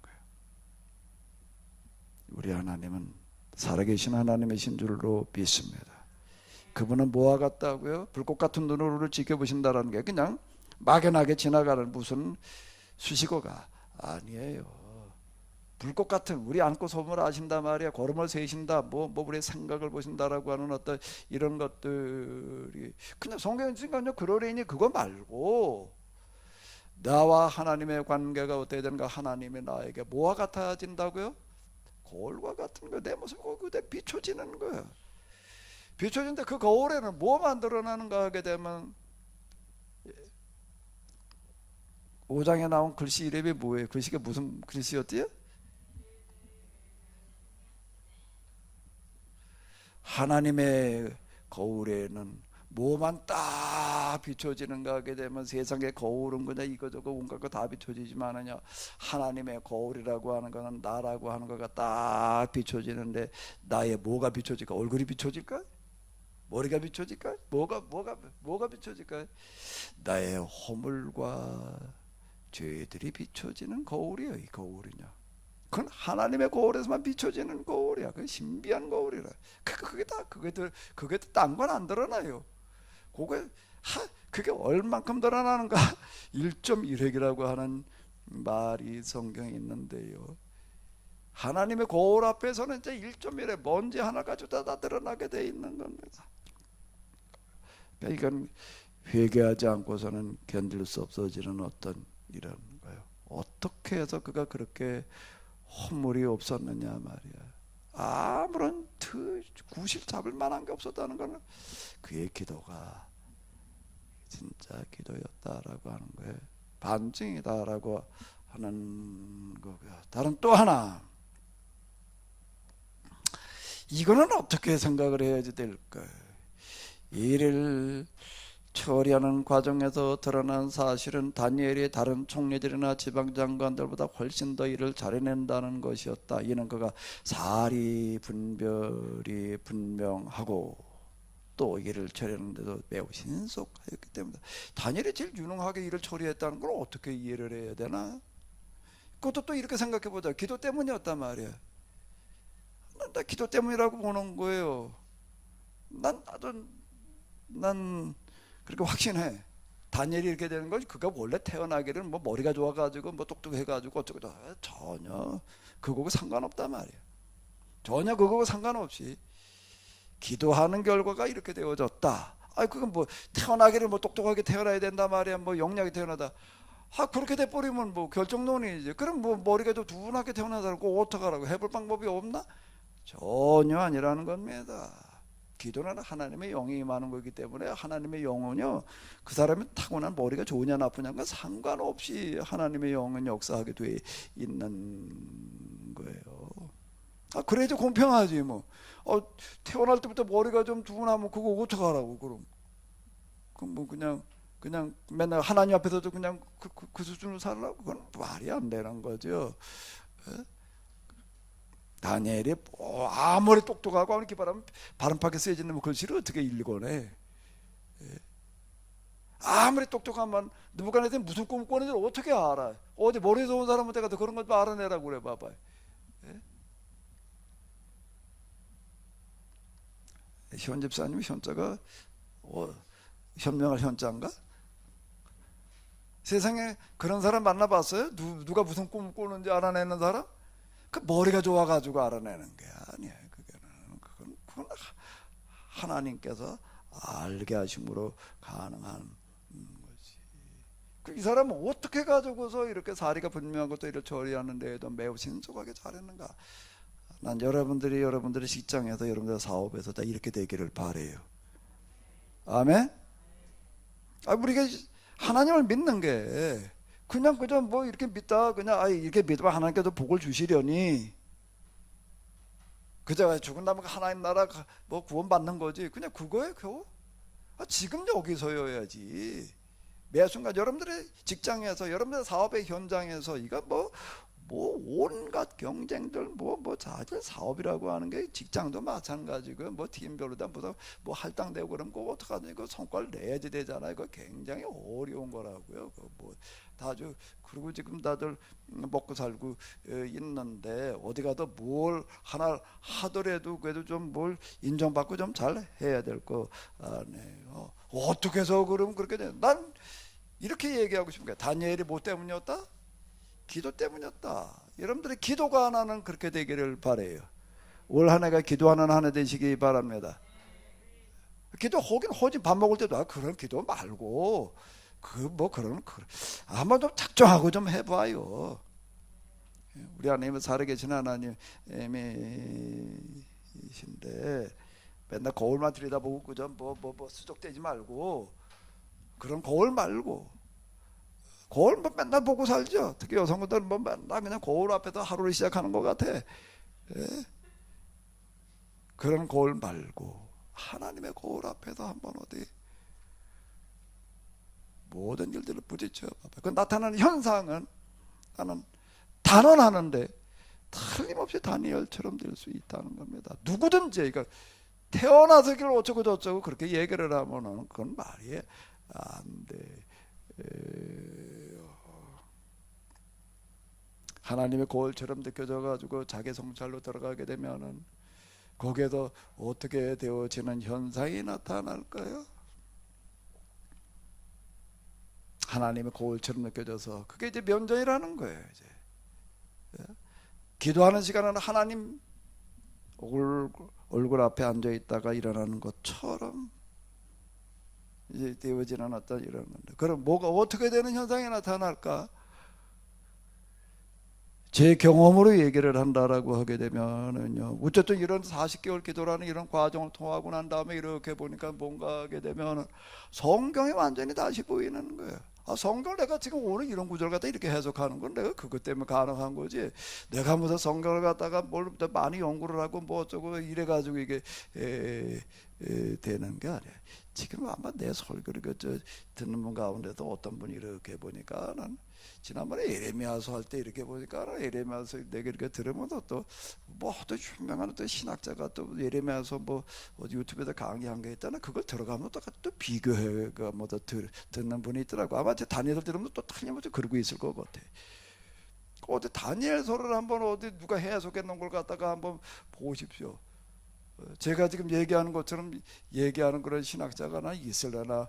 거예요. 우리 하나님은 살아계신 하나님이신 줄로 믿습니다. 그분은 뭐와 같다고요? 불꽃 같은 눈으로 지켜보신다라는 게 그냥 막연하게 지나가는 무슨 수식어가 아니에요. 불꽃 같은 우리 안고 소문을 아신다 말이야. 걸음을 세신다. 뭐 우리의 생각을 보신다라고 하는 어떤 이런 것들이 그냥 성경에 있으니까 그러려니 그거 말고 나와 하나님의 관계가 어떻게 되는가. 하나님이 나에게 뭐와 같아진다고요? 거울과 같은 거. 내 모습이 그대 비춰지는 거야. 비춰지는데 그 거울에는 뭐 만들어나는가 하게 되면 5장에 나온 글씨 이름이 뭐예요? 글씨가 무슨 글씨였대요? 하나님의 거울에는 뭐만 딱 비춰지는가 하게 되면 세상의 거울은 그냥 이거저거 온갖 거 다 비춰지지만은요, 하나님의 거울이라고 하는 거는 나라고 하는 거가 딱 비춰지는데, 나의 뭐가 비춰질까? 얼굴이 비춰질까? 머리가 비춰질까? 뭐가 비춰질까? 나의 허물과 죄들이 비춰지는 거울이에요. 이 거울은요, 그건 하나님의 거울에서만 비춰지는 거울이야. 그 신비한 거울이라. 그게 딴 건 안 드러나요. 그게 얼만큼 드러나는가? 1.1획이라고 하는 말이 성경에 있는데요, 하나님의 거울 앞에서는 이제 1.1획 먼지 하나 가지고 다 드러나게 돼 있는 겁니다. 그러니까 이건 회개하지 않고서는 견딜 수 없어지는 어떤 이런 거예요. 어떻게 해서 그가 그렇게 허물이 없었느냐 말이야. 아무런 구실 잡을 만한 게 없었다는 것은 그의 기도가 진짜 기도였다라고 하는 거예요. 반증이다라고 하는 거고요. 다른 또 하나, 이거는 어떻게 생각을 해야지 될까요? 이를 처리하는 과정에서 드러난 사실은 다니엘이 다른 총리들이나 지방장관들보다 훨씬 더 일을 잘해낸다는 것이었다. 이는 그가 사리 분별이 분명하고 또 일을 처리하는데도 매우 신속하였기 때문에, 다니엘이 제일 유능하게 일을 처리했다는 걸 어떻게 이해를 해야 되나? 그것도 또 이렇게 생각해 보자. 기도 때문이었단 말이야. 나 기도 때문이라고 보는 거예요. 난 그렇게 확신해. 다니엘이 이렇게 되는 건 그가 원래 태어나기를 뭐 머리가 좋아가지고 뭐 똑똑해가지고 어쩌고 전혀 그거하고 상관없단 말이야. 전혀 그거하고 상관없이 기도하는 결과가 이렇게 되어졌다. 그건 뭐 태어나기를 뭐 똑똑하게 태어나야 된단 말이야. 뭐 영리하게 태어나다. 그렇게 돼버리면 뭐 결정론이지. 그럼 뭐 머리가 좀 둔하게 태어나다고 어떡하라고? 해볼 방법이 없나? 전혀 아니라는 겁니다. 기도는 하나님의 영이 임하는 거기 때문에, 하나님의 영은요, 그 사람이 타고난 머리가 좋으냐 나쁘냐가 상관없이 하나님의 영은 역사하게 돼 있는 거예요. 그래야지 공평하지 뭐. 태어날 때부터 머리가 좀 둔하면 그거 어떡하라고? 그럼 뭐 그냥 맨날 하나님 앞에서도 그냥 그 수준으로 살라고? 그건 말이 안 되는 거죠. 다니엘이 아무리 똑똑하고 이렇게 바람팍에 쓰여지는 글씨를 어떻게 읽어내? 아무리 똑똑하면 누구간에 무슨 꿈을 꾸는지 어떻게 알아? 어디 머리 좋은 사람한테 가서 그런 것 좀 알아내라고 그래 봐봐. 현 집사님 현자가 현명할 현자인가? 세상에 그런 사람 만나봤어요? 누가 무슨 꿈을 꾸는지 알아내는 사람? 그 머리가 좋아가지고 알아내는 게 아니야. 그건 하나님께서 알게 하심으로 가능한 거지. 이 사람은 어떻게 가지고서 이렇게 사리가 분명한 것도 이렇게 처리하는 데에도 매우 신속하게 잘했는가? 난 여러분들의 직장에서, 여러분들의 사업에서 다 이렇게 되기를 바래요. 아멘? 우리가 하나님을 믿는 게 그냥 그저 뭐 이렇게 믿다 그냥 이렇게 믿으면 하나님께서 복을 주시려니, 그저 죽은 다음에 하나님 나라 뭐 구원 받는 거지, 그냥 그거에 겨우? 지금 여기서여야지. 매 순간 여러분들의 직장에서, 여러분들의 사업의 현장에서 이거 뭐 온갖 경쟁들 자질 사업이라고 하는 게 직장도 마찬가지고 뭐 팀별로 다 뭐 할당되고 그러면 그거 어떡하냐, 그 성과를 내야지 되잖아요. 이거 굉장히 어려운 거라고요. 그리고 지금 다들 먹고 살고 있는데 어디 가도 뭘 하나 하더라도 그래도 좀 뭘 인정받고 좀 잘 해야 될 거 아니에요. 어떻게 해서 그러면 그렇게 돼? 난 이렇게 얘기하고 싶은 거야. 다니엘이 뭐 때문이었다? 기도 때문이었다. 여러분들의 기도가 하나는 그렇게 되기를 바래요. 올 한 해가 기도하는 한 해 되시기 바랍니다. 기도 허진 밥 먹을 때도 그런 기도 말고 한번 좀 작정하고 좀 해봐요. 우리 하나님은 살아계신 하나님이신데 맨날 거울만 들여다보고 그저 수족대지 말고, 그런 거울 말고 거울 뭐 맨날 보고 살죠. 특히 여성분들은 뭐 맨날 그냥 거울 앞에서 하루를 시작하는 것 같아. 예? 그런 거울 말고 하나님의 거울 앞에서 한번 어디 모든 일들을 부딪혀 봐봐. 그 나타나는 현상은 나는 단언하는데 틀림없이 다니엘처럼 될 수 있다는 겁니다. 누구든지 그러니까 태어나서길 어쩌고 저쩌고 그렇게 얘기를 하면은 그건 말이 안 돼. 하나님의 거울처럼 느껴져 가지고 자기 성찰로 들어가게 되면은 거기에서 어떻게 되어지는 현상이 나타날까요? 하나님의 거울처럼 느껴져서 그게 이제 면전이라는 거예요. 이제 기도하는 시간은 하나님 얼굴 앞에 앉아 있다가 일어나는 것처럼 이제 되어지는 어떤 이런 건데, 그럼 뭐가 어떻게 되는 현상이 나타날까? 제 경험으로 얘기를 한다라고 하게 되면은요, 어쨌든 이런 40개월 기도라는 이런 과정을 통하고 난 다음에 이렇게 보니까 뭔가 하게 되면 성경이 완전히 다시 보이는 거예요. 성경을 내가 지금 오늘 이런 구절 갖다 이렇게 해석하는 건 내가 그것 때문에 가능한 거지. 내가 무슨 성경을 갖다가 뭘 많이 연구를 하고 뭐 어쩌고 이래가지고 이게 되는 게 아니야. 지금 아마 내 설교를 듣는 분 가운데도 어떤 분이 이렇게 보니까 난 지난번에 예레미야서 할 때 이렇게 보니까 예레미야서 내가 이렇게 들으면 또 유명한 또 신학자가 또 예레미야서 뭐 유튜브에다 강의한 게 있다나 그걸 들어가면 또 비교해가 듣는 분이 있더라고. 아마 다니엘 들으면 또 틀림없이 그러고 있을 것 같아. 어디 다니엘서를 한번 어디 누가 해석해 놓은 걸 갖다가 한번 보십시오. 제가 지금 얘기하는 것처럼 얘기하는 그런 신학자가 나 있을려나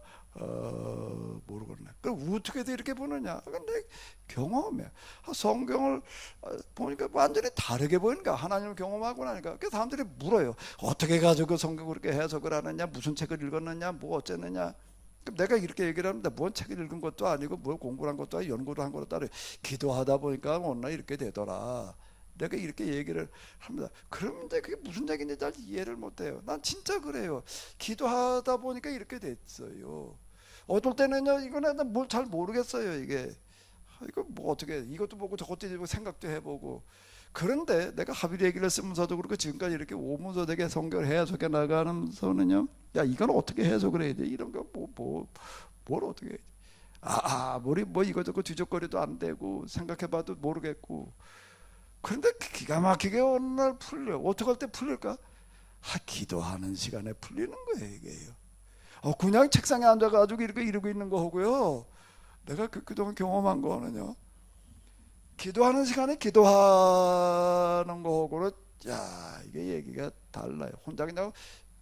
모르겠네. 그럼 어떻게 이렇게 보느냐? 근데 경험이야. 성경을 보니까 완전히 다르게 보이니까 하나님을 경험하고 나니까 그 사람들이 물어요. 어떻게 가지고 성경을 그렇게 해석을 하느냐? 무슨 책을 읽었느냐? 뭐 어쨌느냐? 그럼 내가 이렇게 얘기를 하는데 뭔 책을 읽은 것도 아니고 뭘 공부를 한 것도 아니고 연구를 한 것도 아니고 기도하다 보니까 오늘 이렇게 되더라. 내가 이렇게 얘기를 합니다. 그런데 그게 무슨 얘기인지 잘 이해를 못해요. 난 진짜 그래요. 기도하다 보니까 이렇게 됐어요. 어떨 때는요, 이거는 뭘 잘 모르겠어요. 이게 이거 뭐 어떻게 이것도 보고 저것도 보고 생각도 해보고. 그런데 내가 하빌 얘기를 쓰면서도 그렇고 지금까지 이렇게 오면서 되게 성경을 해석해 나가면서는요, 야 이건 어떻게 해석을 해야 돼? 이런 거 뭘 어떻게 해야 돼? 머리 뭐 이것저것 뒤적거리도 안 되고 생각해봐도 모르겠고. 그런데 기가 막히게 어느 날 풀려. 어떻게 할 때 풀릴까? 기도하는 시간에 풀리는 거예요, 이게요. 그냥 책상에 앉아가지고 이렇게 이러고 있는 거 하고요. 내가 그동안 경험한 거는요. 기도하는 시간에 기도하는 거하고는, 야, 이게 얘기가 달라요. 혼자 그냥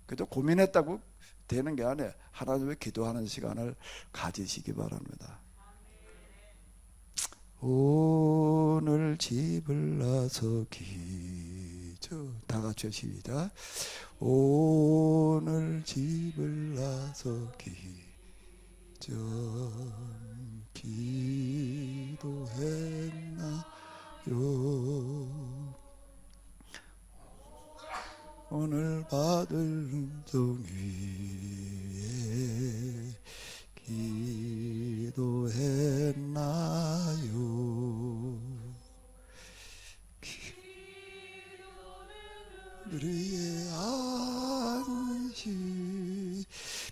그저 고민했다고 되는 게 아니에요. 하나님의 기도하는 시간을 가지시기 바랍니다. 오늘 집을 나서기 다 같이 시작. 오늘 집을 나서기 전 기도했나요? 오늘 받을 은총 위에 기도했나요? 우리의 안식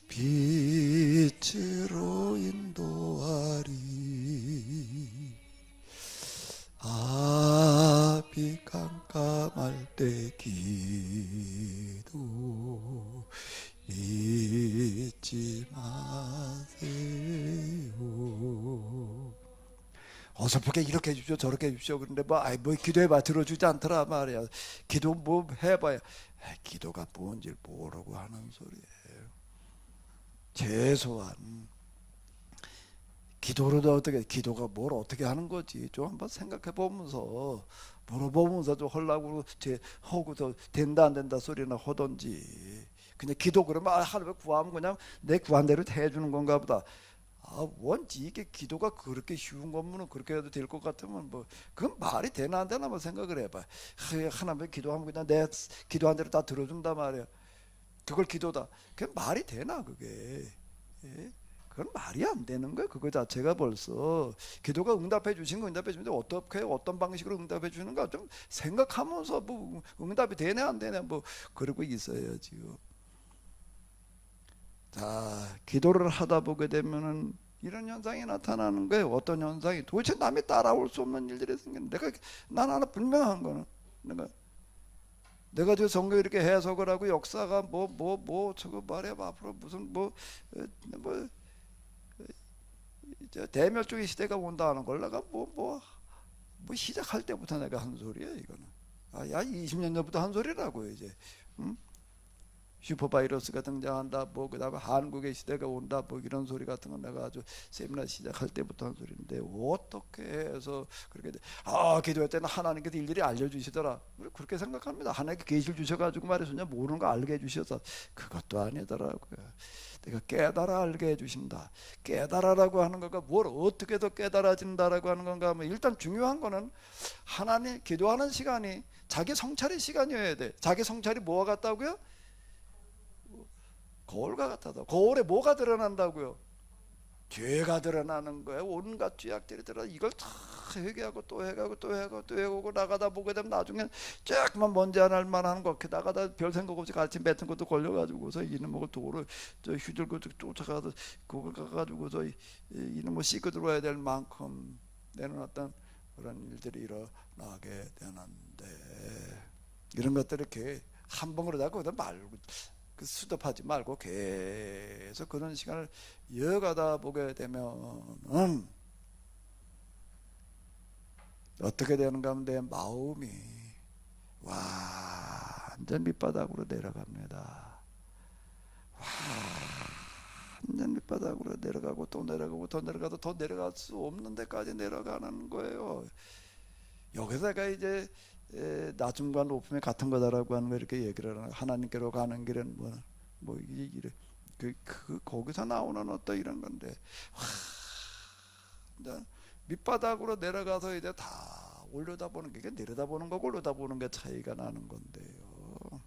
빛으로 인도하리. 앞이 깜깜할 때 기도 잊지 마세요. 어설프게 이렇게 해주십시오 저렇게 해주십시오. 그런데 뭐 기도해봐 들어주지 않더라 말이야. 기도 뭐 해봐야 기도가 뭔지 모르고 하는 소리예요. 최소한 기도로도 기도가 뭘 어떻게 하는 거지 좀 한번 생각해 보면서 물어보면서 좀 하려고 하고 더 된다 안 된다 소리나 하던지. 그냥 기도 그러면 하루에 구하면 그냥 내 구한 대로 해주는 건가 보다. 원지 이게 기도가 그렇게 쉬운 거면 그렇게 해도 될 것 같으면 뭐 그건 말이 되나 안 되나 한번 생각을 해봐. 하나님 기도하면 그냥 내 기도한 대로 다 들어준단 말이야. 그걸 기도다. 그게 말이 되나 그게? 예? 그건 말이 안 되는 거예요. 그거 자체가 벌써 기도가 응답해 주신 거 응답해 주는데 어떻게 어떤 방식으로 응답해 주는가 좀 생각하면서 뭐 응답이 되네 안 되네 뭐 그러고 있어야지요. 자, 기도를 하다 보게 되면은 이런 현상이 나타나는 거예요. 어떤 현상이 도대체 남이 따라올 수 없는 일들이 생기는. 난 하나 분명한 거는 내가 저 성경 이렇게 해석을 하고 역사가 저거 말해봐 앞으로 무슨 대멸종의 시대가 온다는 걸 내가 시작할 때부터 내가 한 소리야 이거는. 야 20년 전부터 한 소리라고 이제. 응? 슈퍼바이러스가 등장한다 그다음에 한국의 시대가 온다 이런 소리 같은 건 내가 아주 세미나 시작할 때부터 한 소리인데 어떻게 해서 그렇게 기도할 때는 하나님께서 일일이 알려주시더라 그렇게 생각합니다. 하나님께 계시를 주셔가지고 말이죠 모르는 거 알게 해주셔서 그것도 아니더라고요. 내가 깨달아 알게 해주신다. 깨달아라고 하는 거가 뭘 어떻게 더 깨달아진다라고 하는 건가 하면 일단 중요한 거는 하나님 기도하는 시간이 자기 성찰의 시간이어야 돼. 자기 성찰이 뭐와 같다고요? 거울과 같아서 거울에 뭐가 드러난다고요? 죄가 드러나는 거예요. 온갖 죄악들이 드러나. 이걸 다 회개하고 또 회개하고 또 회개하고 또 회개하고 나가다 보게 되면 나중에 조금만 먼지 안 할 만한 거 나가다 별 생각 없이 같이 뱉은 것도 걸려가지고서 이놈의 도로 휘들고 쫓아가서 그거 가가지고서 이놈의 씻고 들어와야 될 만큼 내는 어떤 그런 일들이 일어나게 되는데 이런 것들을 이렇게 한 번으로 다 거기다 말고 수답하지 말고 계속 그런 시간을 이어가다 보게 되면은 어떻게 되는가 하면 내 마음이 완전 밑바닥으로 내려갑니다. 완전 밑바닥으로 내려가고 또 내려가고 더 내려가도 더 내려갈 수 없는 데까지 내려가는 거예요. 여기서 내가 이제 낮음과 높음이 같은 거다라고 하는 거 이렇게 얘기를 하는 하나님께로 가는 길은 거기서 나오는 어떤 이런 건데 밑바닥으로 내려가서 이제 다 올려다보는 게 내려다보는 거고 올려다보는 게 차이가 나는 건데요.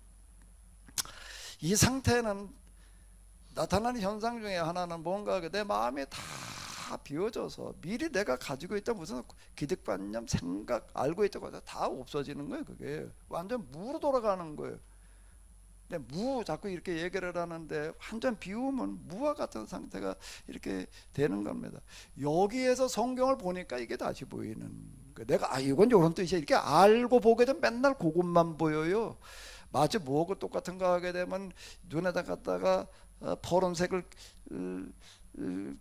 이 상태는 나타나는 현상 중에 하나는 뭔가 내 마음이 다 비워져서 미리 내가 가지고 있던 무슨 기득관념 생각 알고 있던 거 다 없어지는 거예요. 그게 완전 무로 돌아가는 거예요. 근데 자꾸 이렇게 얘기를 하는데 완전 비우면 무와 같은 상태가 이렇게 되는 겁니다. 여기에서 성경을 보니까 이게 다시 보이는 거예요. 내가 이건 이런 뜻이야 이렇게 알고 보게 되면 맨날 그것만 보여요. 마치 뭐하고 똑같은 거 하게 되면 눈에다 갖다가 퍼런색을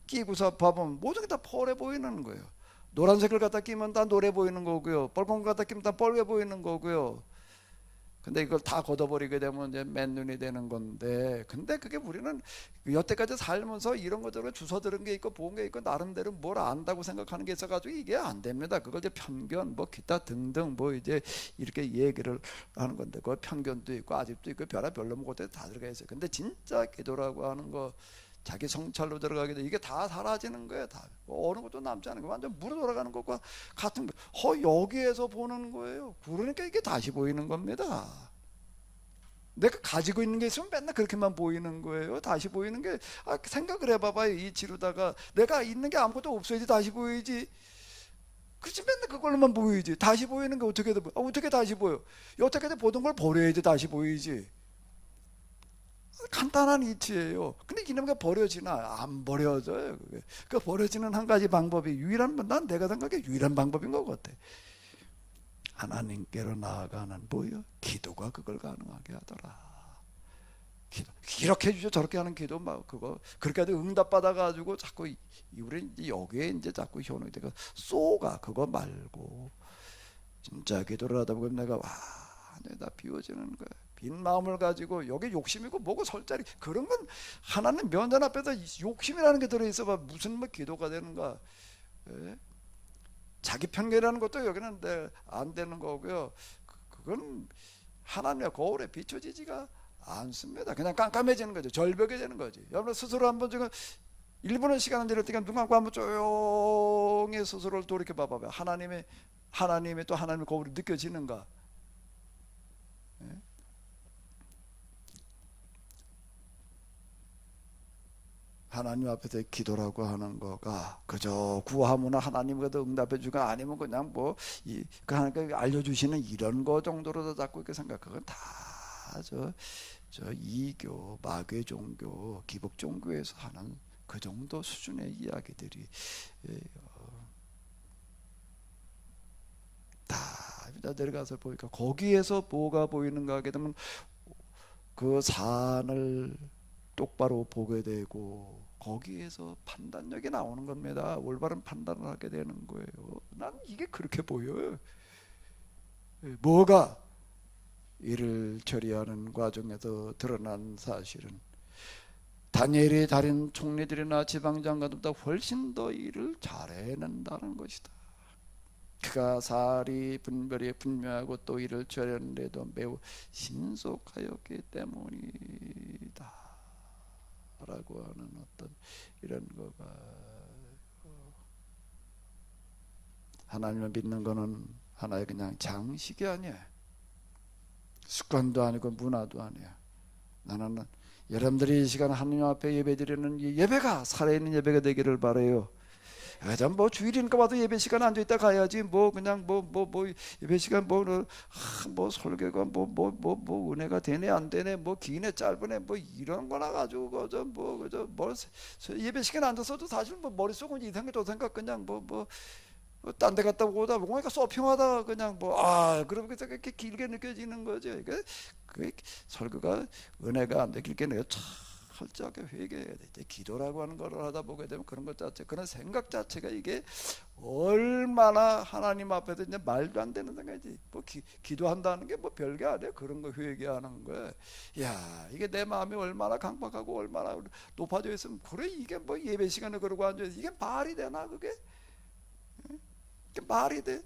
끼고서 봐보면 모든 게 다 펄해 보이는 거예요. 노란색을 갖다 끼면 다 노래 보이는 거고요. 빨간 거 갖다 끼면 다 빨개 보이는 거고요. 근데 이걸 다 걷어버리게 되면 이제 맨눈이 되는 건데, 근데 그게 우리는 여태까지 살면서 이런 것들을 주워 들은 게 있고 본 게 있고 나름대로 뭘 안다고 생각하는 게 있어가지고 이게 안 됩니다. 그걸 이제 편견 기타 등등 이제 이렇게 얘기를 하는 건데, 그 편견도 있고 아직도 있고 별로 것들이 다 들어가 있어요. 근데 진짜 기도라고 하는 거 자기 성찰로 들어가게 돼 이게 다 사라지는 거예요. 다 어느 것도 남지 않은 거 완전 물어 돌아가는 것과 같은 거. 여기에서 보는 거예요. 그러니까 이게 다시 보이는 겁니다. 내가 가지고 있는 게 있으면 맨날 그렇게만 보이는 거예요. 다시 보이는 게 생각을 해봐봐요. 이 지루다가 내가 있는 게 아무것도 없어야지 다시 보이지. 그렇지 맨날 그걸로만 보이지. 다시 보이는 게 어떻게 다시 보여? 여태까지 보던 걸 버려야지 다시 보이지. 간단한 이치예요. 근데 이놈이 버려지나? 안 버려져요. 그게. 그 버려지는 한 가지 방법이 난 내가 생각해 유일한 방법인 것 같아. 하나님께로 나아가는 기도가 그걸 가능하게 하더라. 기도 이렇게 해주죠. 저렇게 하는 기도 그렇게 해도 응답 받아가지고 자꾸 우리 여기에 이제 자꾸 현혹이 되고 쏘가 그거 말고 진짜 기도를 하다 보면 내가 다 비워지는 거야. 빈 마음을 가지고 여기 욕심이고 뭐고 설자리 그런 건 하나님 면전 앞에서 욕심이라는 게 들어있어 봐 무슨 기도가 되는가. 예? 자기 편견이라는 것도 여기는 안 되는 거고요. 그건 하나님의 거울에 비춰지지가 않습니다. 그냥 깜깜해지는 거죠. 절벽이 되는 거지. 여러분 스스로 한번 지금 1분의 시간을 내릴 때 눈 감고 한번 조용히 스스로를 돌이켜 봐봐요. 하나님의 또 하나님의 거울이 느껴지는가. 하나님 앞에서 기도라고 하는 거가 그저 구하면 하나님께서 응답해 주고 아니면 그냥 그 하나님께 알려주시는 이런 거 정도로 자꾸 이렇게 생각. 그건 다 저 이교, 마귀 종교, 기복 종교에서 하는 그 정도 수준의 이야기들이 다 내려가서 보니까 거기에서 뭐가 보이는가 하게 되면 그 산을 똑바로 보게 되고 거기에서 판단력이 나오는 겁니다. 올바른 판단을 하게 되는 거예요. 난 이게 그렇게 보여요. 뭐가 이를 처리하는 과정에서 드러난 사실은 다니엘이 다른 총리들이나 지방장관들보다 훨씬 더 일을 잘해낸다는 것이다. 그가 사리 분별이 분명하고 또 이를 처리하는데도 매우 신속하였기 때문이다 라고 하는 어떤 이런 거가 하나님을 믿는 거는 하나의 그냥 장식이 아니야. 습관도 아니고 문화도 아니야. 나는 여러분들이 이 시간 하나님 앞에 예배드리는 이 예배가 살아있는 예배가 되기를 바라요. 그냥 주일이니까 와도 예배 시간 앉아 있다 가야지 그냥 예배 시간 설교가 은혜가 되네 안 되네 기네 짧으네 이런 거나 가지고 그저 예배 시간 앉아서도 사실 머릿속은 이 생각 저 생각 그냥 딴 데 갔다 오다 보니까 서핑하다가 그냥 그러면 그렇게 길게 느껴지는 거죠. 그 설교가 은혜가 안 돼 길게 느껴 철저하게 회개해야 돼. 기도라고 하는 걸 하다 보게 되면 그런 것 자체, 그런 생각 자체가 이게 얼마나 하나님 앞에서 이제 말도 안 되는 생각이지. 기도한다는 게 별게 아니야. 그런 거 회개하는 거야. 야, 이게 내 마음이 얼마나 강박하고 얼마나 높아져 있으면 그래 이게 예배 시간에 그러고 앉아 이게 말이 되나 그게? 이게 말이 돼?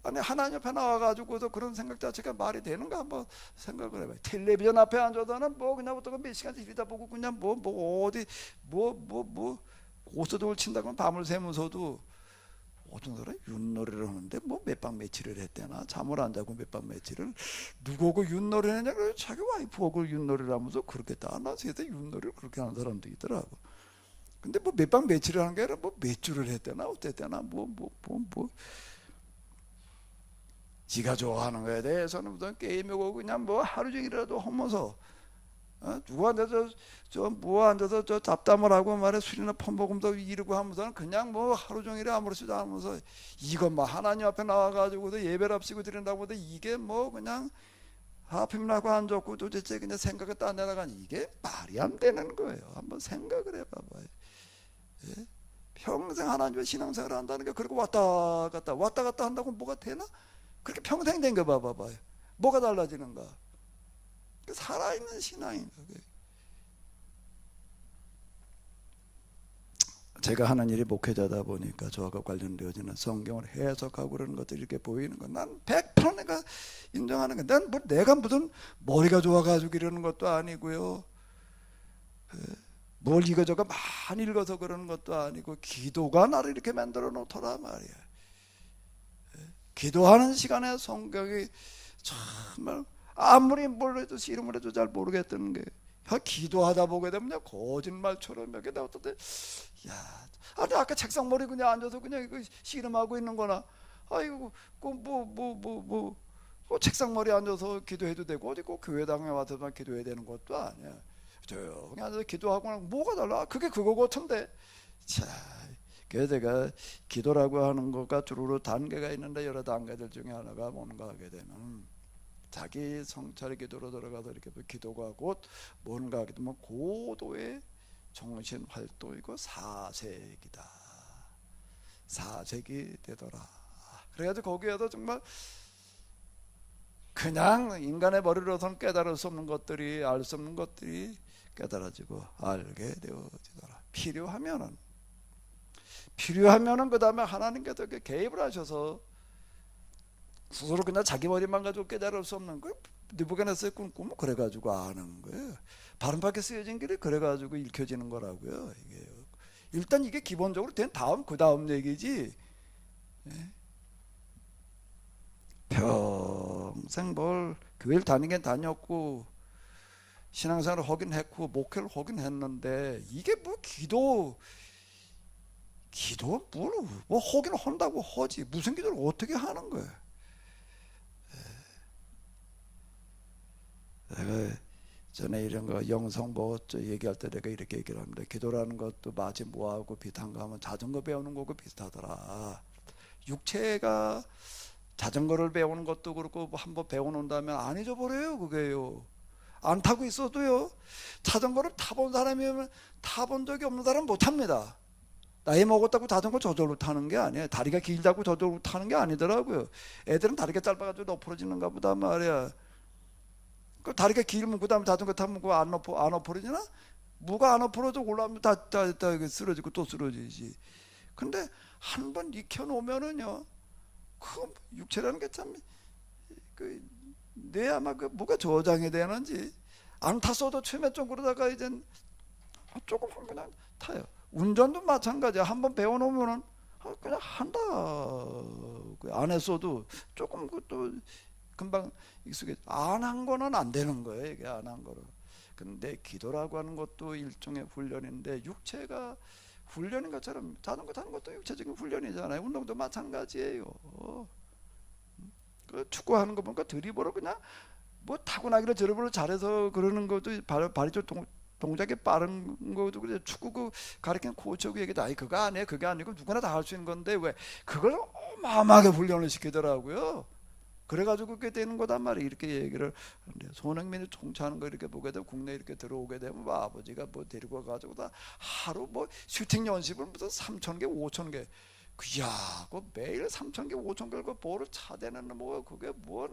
아니 하나님 앞에 나와가지고도 그런 생각 자체가 말이 되는가 한번 생각을 해봐요. 텔레비전 앞에 앉아서는 그냥 어떤 몇 시간씩 이러다 보고 그냥 어디 고스톱을 친다고 밤을 새면서도 어떤 사람이 윷놀이를 하는데 몇 박 며칠을 했대나 잠을 안 자고 몇 박 며칠을 누구하고 윷놀이를 했냐 그래 자기 와이프하고 윷놀이를 하면서 그렇게 나 세상에 윷놀이를 그렇게 하는 사람도 있더라고. 근데 몇 박 며칠을 한 게 아니라 몇 주를 했대나 어땠대나 지가 좋아하는 거에 대해서는 무슨 게임이고 그냥 하루 종일이라도 하면서 누구 앉아서 앉아서 잡담을 하고 말해 술이나 퍼먹으면서 이러고 하면서는 그냥 하루 종일에 아무렇지도 않으면서 이거 하나님 앞에 나와가지고도 예배를 앞시고 드린다고 해도 이게 그냥 하품하고 앉았고 도대체 그냥 생각을 따내다가 이게 말이 안 되는 거예요. 한번 생각을 해봐봐요. 예? 평생 하나님의 신앙생활을 한다는 게 그리고 왔다 갔다 한다고 뭐가 되나? 그렇게 평생 된 거 봐봐요. 뭐가 달라지는가? 살아있는 신앙인 거예요. 제가 하는 일이 목회자다 보니까 저와 관련되어지는 성경을 해석하고 그러는 것들이 이렇게 보이는 거. 난 100% 내가 인정하는 거. 난 내가 무슨 머리가 좋아가지고 이러는 것도 아니고요. 뭘 이거저거 많이 읽어서 그러는 것도 아니고 기도가 나를 이렇게 만들어 놓더라 말이야. 기도하는 시간에 성경이 정말 아무리 몰라도 씨름을 해도 잘 모르겠다는 게 기도하다 보게 되면 거짓말처럼 이렇게 어떤데 아니 아까 책상머리 그냥 앉아서 그냥 이거 씨름하고 있는 거나 아이고 책상머리 앉아서 기도해도 되고 어디 꼭 교회당에 와서만 기도해야 되는 것도 아니야. 조용히 앉아서 기도하고 뭐가 달라? 그게 그거 같은데. 자, 그래서 제가 기도라고 하는 것과 주로 단계가 있는데 여러 단계들 중에 하나가 뭔가 하게 되면 자기 성찰의 기도로 들어가서 이렇게 기도가 곧 뭔가 하게 되면 고도의 정신 활동이고 사색이다. 사색이 되더라. 그래가지고 거기에도 정말 그냥 인간의 머리로서는 깨달을 수 없는 것들이 알 수 없는 것들이 깨달아지고 알게 되어지더라. 필요하면은 그 다음에 하나님께서 개입을 하셔서 스스로 그냥 자기 머리만 가지고 깨달을 수 없는 거 느부갓네살의 꿈꾸면 그래가지고 아는 거예요. 바른 밖에 쓰여진 길이 그래가지고 읽혀지는 거라고요. 이게 일단 이게 기본적으로 된 다음 그 다음 얘기지. 예? 평생 교회를 다니긴 다녔고 신앙생활을 하긴 했고 목회를 하긴 했는데 이게 뭐 기도 뭐 하긴 한다고 하지 무슨 기도를 어떻게 하는 거야. 내가 전에 이런 거 영성 뭐 얘기할 때 내가 이렇게 얘기를 합니다. 기도라는 것도 마치 뭐하고 비슷한가 하면 자전거 배우는 거고 비슷하더라. 육체가 자전거를 배우는 것도 그렇고 뭐 한번 배워놓는다면 안 잊어버려요. 그게요. 안 타고 있어도요. 자전거를 타본 사람이면 타본 적이 없는 사람은 못 탑니다. 나이 먹었다고 자전거 저절로 타는 게 아니에요. 다리가 길다고 저절로 타는 게 아니더라고요. 애들은 다리가 짧아가지고 너프러지는가 보다 말이야. 그 다리가 길면 그 다음에 자전거 타면 그거 안 엎어지나? 무가 안 엎어져 올라오면 다 쓰러지고 또 쓰러지지. 근데 한 번 익혀놓으면은요, 그 육체라는 게 참, 뇌 아마 그 뭐가 저장이 되는지, 안 탔어도 처음에 좀 그러다가 이젠 조금 그냥 타요. 운전도 마찬가지야. 한 번 배워놓으면은 그냥 한다. 안 했어도 조금 그것도 금방 익숙해. 안 한 거는 안 되는 거예요. 이게 안 한 거로. 근데 기도라고 하는 것도 일종의 훈련인데 육체가 훈련인 것처럼 자전거 타는 것도 육체적인 훈련이잖아요. 운동도 마찬가지예요. 그 축구하는 거 보니까 드리블을 그냥 뭐 타고나기를 드리블을 잘해서 그러는 것도 발이 좀 동작이 빠른 것도 그래. 축구 그 가르치는 코치하고 얘기도 아니 그거 아니에요. 그게 아니고 누구나 다 할 수 있는 건데 왜 그걸 어마어마하게 훈련을 시키더라고요. 그래가지고 그렇게 되는 거단 말이에요. 이렇게 얘기를 하는데 손흥민이 총차하는 거 이렇게 보게 되면 국내에 이렇게 들어오게 되면 뭐 아버지가 뭐 데리고 가지고 다 하루 뭐 슈팅 연습을 무슨 3,000개 5,000개 그야 그 매일 3,000개 5,000개 그 볼을 차대는 뭐 그게 뭐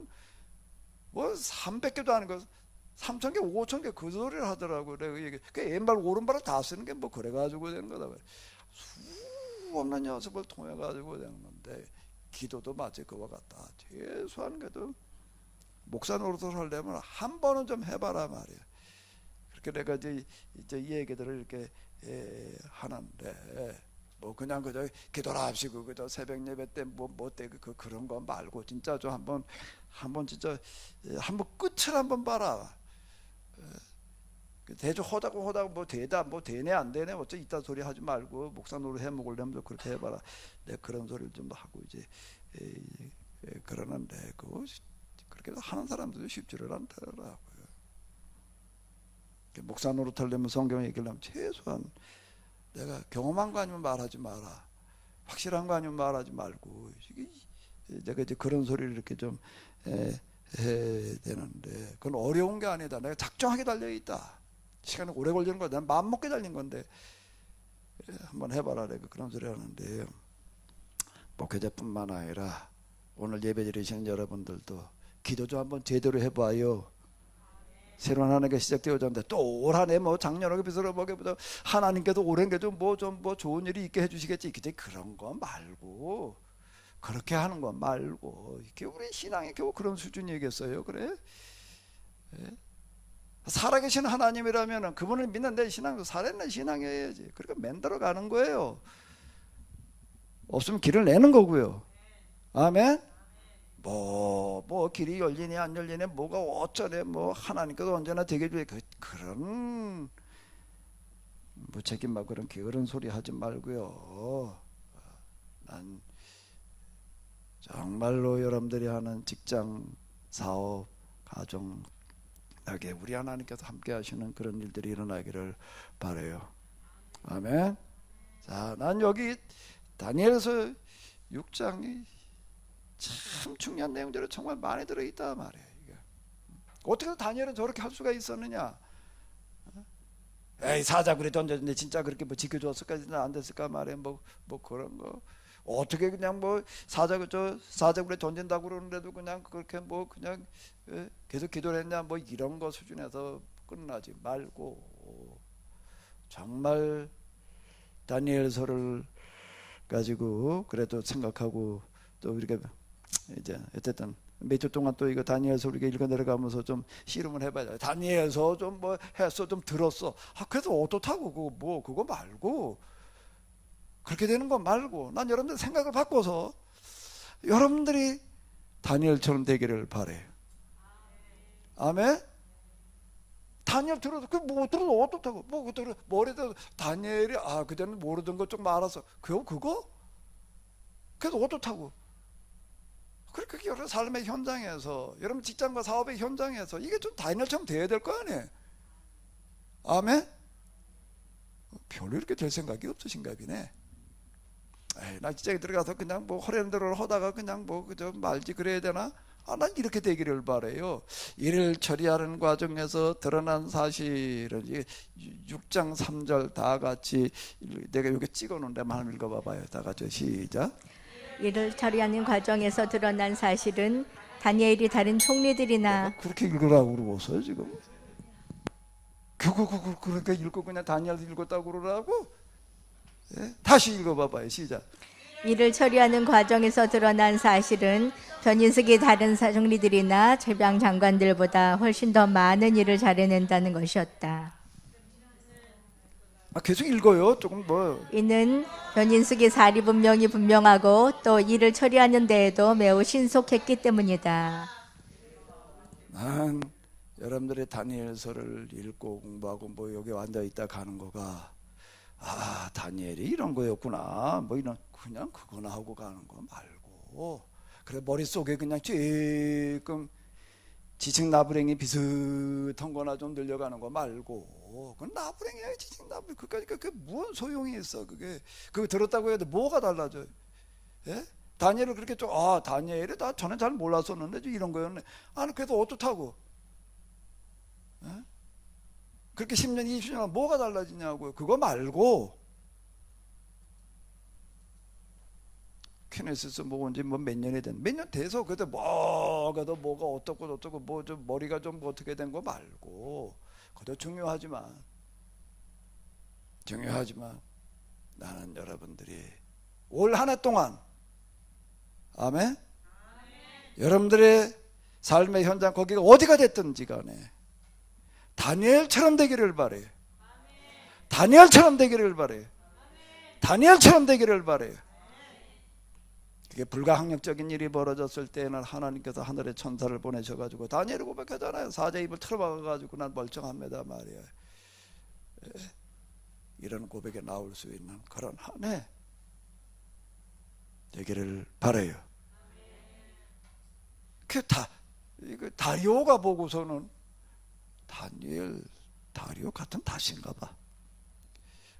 300개도 아니고 3,000개 5,000개 그 소리를 하더라고요. 그래 얘기 그 왼발 오른발을 다 쓰는 게 뭐 그래가지고 되는 거다. 수없는 연습을 통해 가지고 되는 건데. 기도도 마치 그와 같다. 최소한 그래도 목사 노릇을 하려면 한 번은 좀 해봐라 말이야. 그렇게 내가 이제 이 얘기들을 이렇게 하는데 뭐 그냥 그저 기도라 합시고 그저 새벽 예배 때 뭐 때 그런 거 말고 진짜 좀 한번 진짜 한번 끝을 한번 봐라. 대조 하다고 뭐 되다 뭐 되네 안 되네 어째 이딴 소리 하지 말고 목사 노릇 해 먹으려면 그렇게 해봐라. 내가 그런 소리를 좀 하고 이제 그러는데 그렇게 하는 사람들도 쉽지를 않더라고요. 목사 노릇 하려면 성경 얘기를 하면 최소한 내가 경험한 거 아니면 말하지 마라. 확실한 거 아니면 말하지 말고 내가 이제 그런 소리를 이렇게 좀 해야 되는데 그건 어려운 게 아니다. 내가 작정하게 달려 있다. 시간이 오래 걸리는 거야. 난 마음 먹게 달린 건데 한번 해봐라. 내가 그런 소리 하는데 목회자뿐만 아니라 오늘 예배 드리시는 여러분들도 기도 좀 한번 제대로 해봐요. 새로운 한 해가 시작되어졌는데 또 올 한 해 뭐 작년하고 비슷하게 보기보다 하나님께도 오랜 게 좀 뭐 좋은 일이 있게 해주시겠지. 근데 그런 거 말고 그렇게 하는 거 말고 이게 우리 신앙이 겨우 그런 수준이겠어요. 그래? 예? 살아계신 하나님이라면 그분을 믿는 내 신앙도 살아있는 신앙이어야지. 그러니까 만들어 가는 거예요. 없으면 길을 내는 거고요. 아멘. 뭐 길이 열리니 안 열리니 뭐가 어쩌네 뭐 하나님께서 언제나 되게 주에 그런 무책임하고 그런 게으른 소리 하지 말고요. 난 정말로 여러분들이 하는 직장, 사업, 가정 나게 우리 하나님께서 함께 하시는 그런 일들이 일어나기를 바라요. 아멘. 자, 난 여기 다니엘서 6장이 참 중요한 내용들이 정말 많이 들어있다 말이에요. 어떻게 다니엘은 저렇게 할 수가 있었느냐? 에이 사자굴에 던졌는데 진짜 그렇게 뭐 지켜줬을까 안 됐을까 말이에요. 뭐 그런 거 어떻게 그냥 뭐 사자굴에 던진다고 그러는데도 그냥 그렇게 뭐 그냥 계속 기도를 했냐 뭐 이런 거 수준에서 끝나지 말고 정말 다니엘서를 가지고 그래도 생각하고 또 이렇게 이제 어쨌든 몇 주 동안 또 이거 다니엘서 우리가 읽어 내려가면서 좀 씨름을 해봐야 다니엘서 좀 뭐 했어 좀 들었어. 그래도 어떻다고 그거 말고 그렇게 되는 거 말고 난 여러분들 생각을 바꿔서 여러분들이 다니엘처럼 되기를 바래. 아멘. 다니엘 들어도 그뭐 들어도 어떻다고 뭐 들어 머리도 다니엘이 그때는 모르던 것 좀 알아서 그거 그래서 어떻다고. 그렇게 여러 삶의 현장에서 여러분 직장과 사업의 현장에서 이게 좀 다니엘처럼 돼야 될 거 아니에요. 아멘. 별로 이렇게 될 생각이 없으신가 보네. 나 직장에 들어가서 그냥 뭐 허리는 대로 하다가 그냥 뭐 그저 말지 그래야 되나? 난 이렇게 되기를 바래요. 일을 처리하는 과정에서 드러난 사실은 6장 3절 다 같이 내가 여기 찍어놓은 데만 한번 읽어봐봐요. 다 같이 시작. 이를 처리하는 과정에서 드러난 사실은 다니엘이 다른 총리들이나 그렇게 읽으라고 그러고서요 지금. 그러니까 읽고 그냥 다니엘 읽었다고 그러라고? 예? 다시 읽어봐봐요. 시작. 이를 처리하는 과정에서 드러난 사실은 변인석이 다른 총리들이나 제방 장관들보다 훨씬 더 많은 일을 잘해낸다는 것이었다. 계속 읽어요. 조금 뭐. 이는 변인숙의 사리 분명히 분명하고 또 일을 처리하는 데에도 매우 신속했기 때문이다. 난 여러분들의 다니엘서를 읽고 공부하고 뭐 여기 앉아 있다 가는 거가 다니엘이 이런 거였구나 뭐 이런 그냥 그거나 하고 가는 거 말고 그래 머릿속에 그냥 조금 지식 나부랭이 비슷한 거나 좀 늘려가는 거 말고 그건 나부랭이야. 지식 나부랭이 그까지 그게 무슨 소용이 있어. 그거 들었다고 해도 뭐가 달라져요. 예? 다니엘을 그렇게 좀 다니엘이 나 전에 잘 몰랐었는데 이런 거였네. 그래도 어떻다고. 예? 그렇게 10년 20년 뭐가 달라지냐고요. 그거 말고 케네시스 모은 지 뭐 몇 년이 몇 년 돼서 그래도 뭐가 어떻고 뭐 좀 머리가 좀 어떻게 된 거 말고 그것도 중요하지만 나는 여러분들이 올 한 해 동안 아멘? 여러분들의 삶의 현장 거기가 어디가 됐든지 간에 다니엘처럼 되기를 바래요. 다니엘처럼 되기를 바래요. 다니엘처럼 되기를 바래요. 그게 불가항력적인 일이 벌어졌을 때는 하나님께서 하늘의 천사를 보내셔가지고 다니엘이 고백하잖아요. 사자 입을 틀어박아가지고 난 멀쩡합니다 말이에요. 이런 고백에 나올 수 있는 그런 한 해 되기를 바라요. 이거 다리오가 보고서는 다리오 같은 다신가 봐.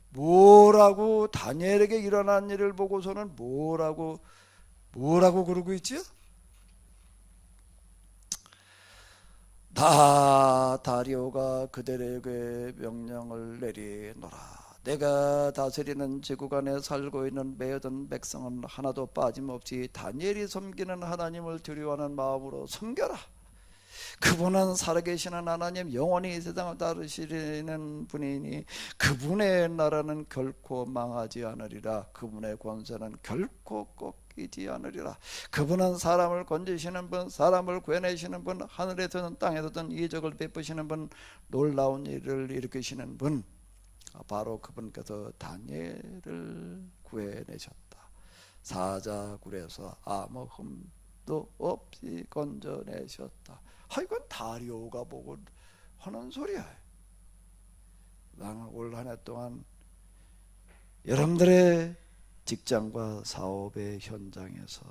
뭐라고 다니엘에게 일어난 일을 보고서는 뭐라고 그러고 있지요? 다리오가 그들에게 명령을 내리노라. 내가 다스리는 제국 안에 살고 있는 모든 백성은 하나도 빠짐없이 다니엘이 섬기는 하나님을 두려워하는 마음으로 섬겨라. 그분은 살아계시는 하나님, 영원히 이 세상을 다루시는 분이니 그분의 나라는 결코 망하지 않으리라. 그분의 권세는 결코 꺾이지 않으리라. 그분은 사람을 건지시는 분, 사람을 구해내시는 분, 하늘에서든 땅에서든 이적을 베푸시는 분, 놀라운 일을 일으키시는 분, 바로 그분께서 다니엘을 구해내셨다. 사자굴에서 아무 흠도 없이 건져내셨다. 이건 다리오가 보고 하는 소리야. 나는 올 한 해 동안 여러분들의 직장과 사업의 현장에서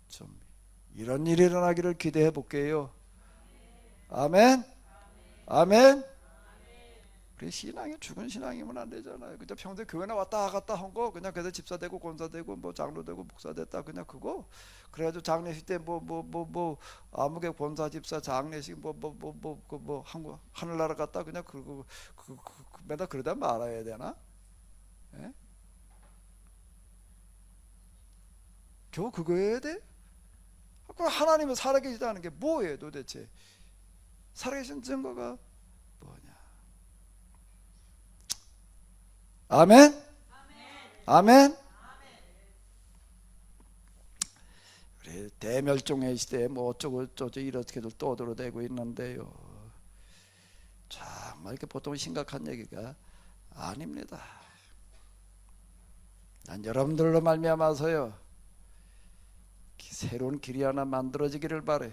좀 이런 일이 일어나기를 기대해 볼게요. 아멘. 아멘. 우리 신앙이 죽은 신앙이면 안 되잖아요. 그냥 평소에 교회나 왔다 갔다 한 거 그냥 그래서 집사 되고 권사 되고 뭐 장로 되고 목사 됐다 그냥 그거. 그래가지고 장례식 때 뭐 아무개 권사 집사 장례식 뭐 한국 하늘나라 갔다 그냥 그 맨날 그러다 말아야 되나? 예? 겨우 그거 해야 돼? 그럼 하나님은 살아계시다는 게 뭐예요 도대체? 살아계신 증거가 뭐냐? 아멘? 아멘? 우리 대멸종의 시대에 뭐 어쩌고 이렇게들 떠들어대고 있는데요. 정말 이렇게 보통 심각한 얘기가 아닙니다. 난 여러분들로 말미암아서요 새로운 길이 하나 만들어지기를 바래.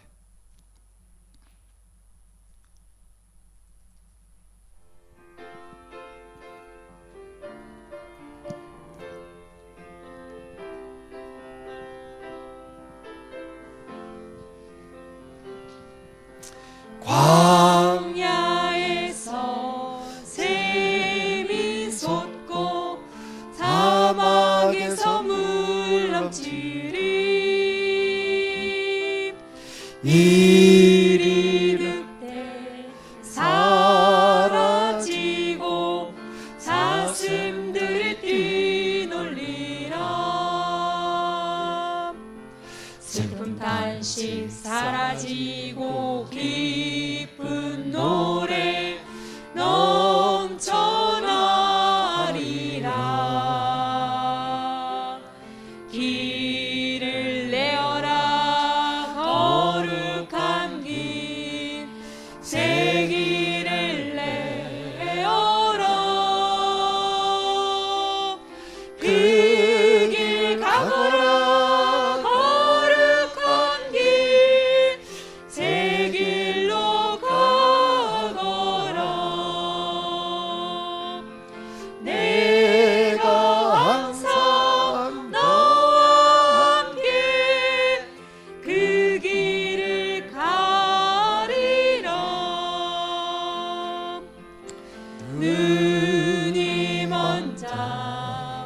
눈이 먼저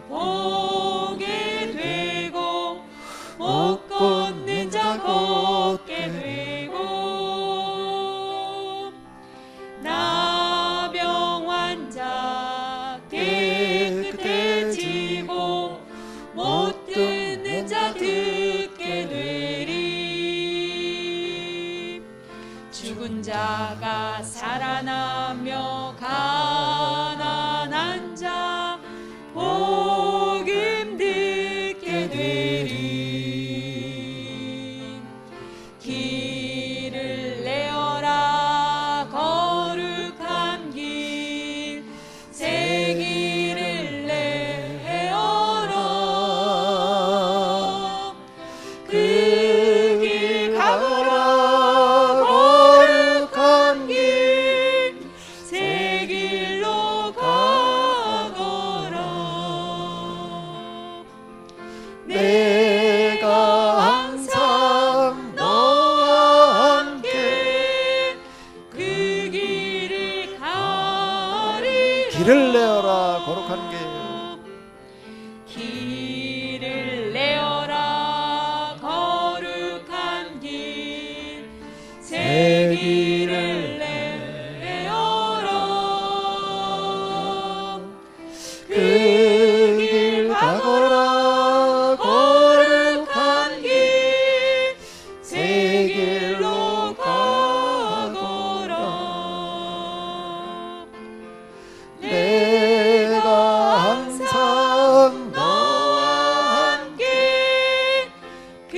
보게 되고 못 걷는 자 걷게 되고 나병 환자 깨끗해지고 못 듣는 자 듣게 되리 죽은 자가 살아나며 가난한 자 복음 듣게 되리 길을 내어라 거룩한 길 새 길을 내어라 그 길 가거라 거룩한 길 새 길로 가거라 내가 항상 너와 함께 그 길을 가리라 길을 내어라 거룩한 길 길을 내어라 거룩한 길 새 길을 내어라 그 길 가거라 거룩한 길 새 길로 가거라 내가 항상 너와 함께 그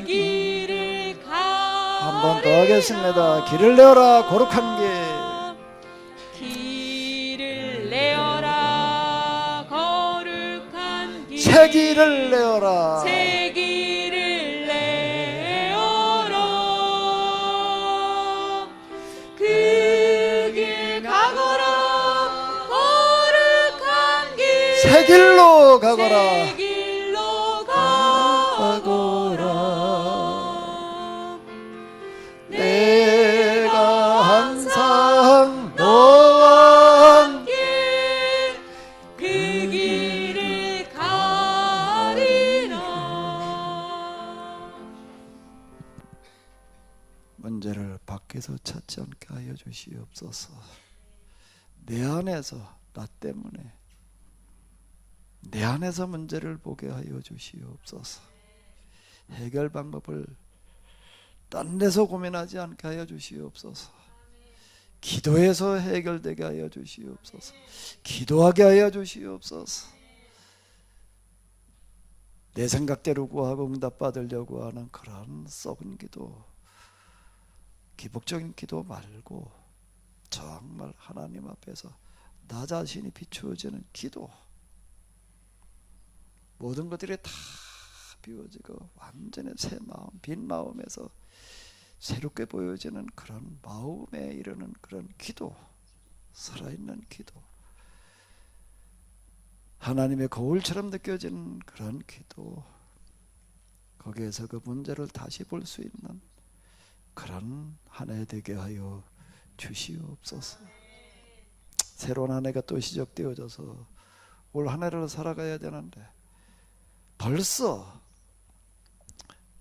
길을 한 번 더 하겠습니다. 길을 내어라 거룩한 길 길을 내어라 거룩한 길 새 길을 내어라 새 길을 내어라 그 길 가거라 거룩한 길 새 길로 가거라 새 길로 가거라 내가 항상 너와 함께 그 길을 가리라 문제를 밖에서 찾지 않게 하여 주시옵소서. 내 안에서 나 때문에 내 안에서 문제를 보게 하여 주시옵소서. 해결 방법을 딴 데서 고민하지 않게 하여 주시옵소서. 기도해서 해결되게 하여 주시옵소서. 기도하게 하여 주시옵소서. 내 생각대로 구하고 응답받으려고 하는 그런 썩은 기도, 기복적인 기도 말고 정말 하나님 앞에서 나 자신이 비추어지는 기도, 모든 것들이 다 비워지고 완전히 새 마음, 빈 마음에서 새롭게 보여지는 그런 마음에 이르는 그런 기도, 살아있는 기도, 하나님의 거울처럼 느껴지는 그런 기도, 거기에서 그 문제를 다시 볼 수 있는 그런 한 해 되게 하여 주시옵소서. 새로운 한 해가 또 시작되어져서 올 한 해를 살아가야 되는데 벌써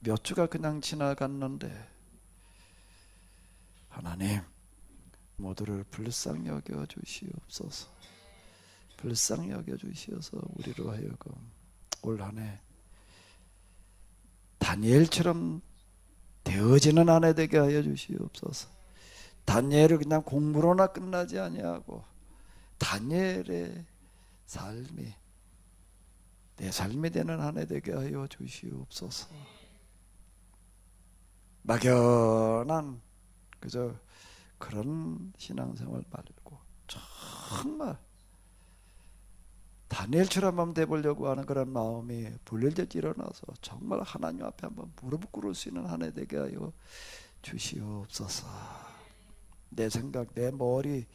몇 주가 그냥 지나갔는데 하나님 모두를 불쌍히 여겨 주시옵소서. 불쌍히 여겨 주시어서 우리로 하여금 올 한 해 다니엘처럼 되어지는 한 해 되게 하여 주시옵소서. 다니엘을 그냥 공부로나 끝나지 아니하고 다니엘의 삶이 내 삶이 되는 한 해 되게 하여 주시옵소서. 막연한 그저 그런 신앙생활 말고 정말 다니엘처럼 한번 돼보려고 하는 그런 마음이 불일듯 일어나서 정말 하나님 앞에 한번 무릎 꿇을 수 있는 한 해 되게 하여 주시옵소서. 내 생각, 내 머리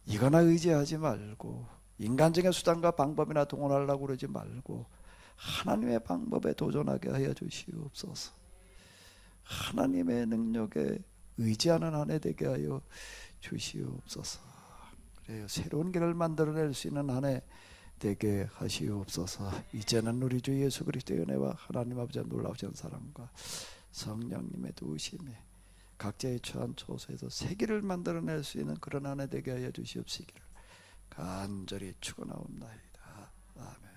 이거나 의지하지 말고 인간적인 수단과 방법이나 동원하려고 그러지 말고 하나님의 방법에 도전하게 하여 주시옵소서. 하나님의 능력에 의지하는 한 해 되게 하여 주시옵소서. 그래요. 새로운 길을 만들어낼 수 있는 한 해 되게 하시옵소서. 이제는 우리 주 예수 그리스도의 은혜와 하나님 아버지의 놀라우신 사랑과 성령님의 도우심이 각자의 처한 처소에서 새 길을 만들어낼 수 있는 그런 한 해 되게 하여 주시옵시기를 간절히 축원하옵나이다. 아멘.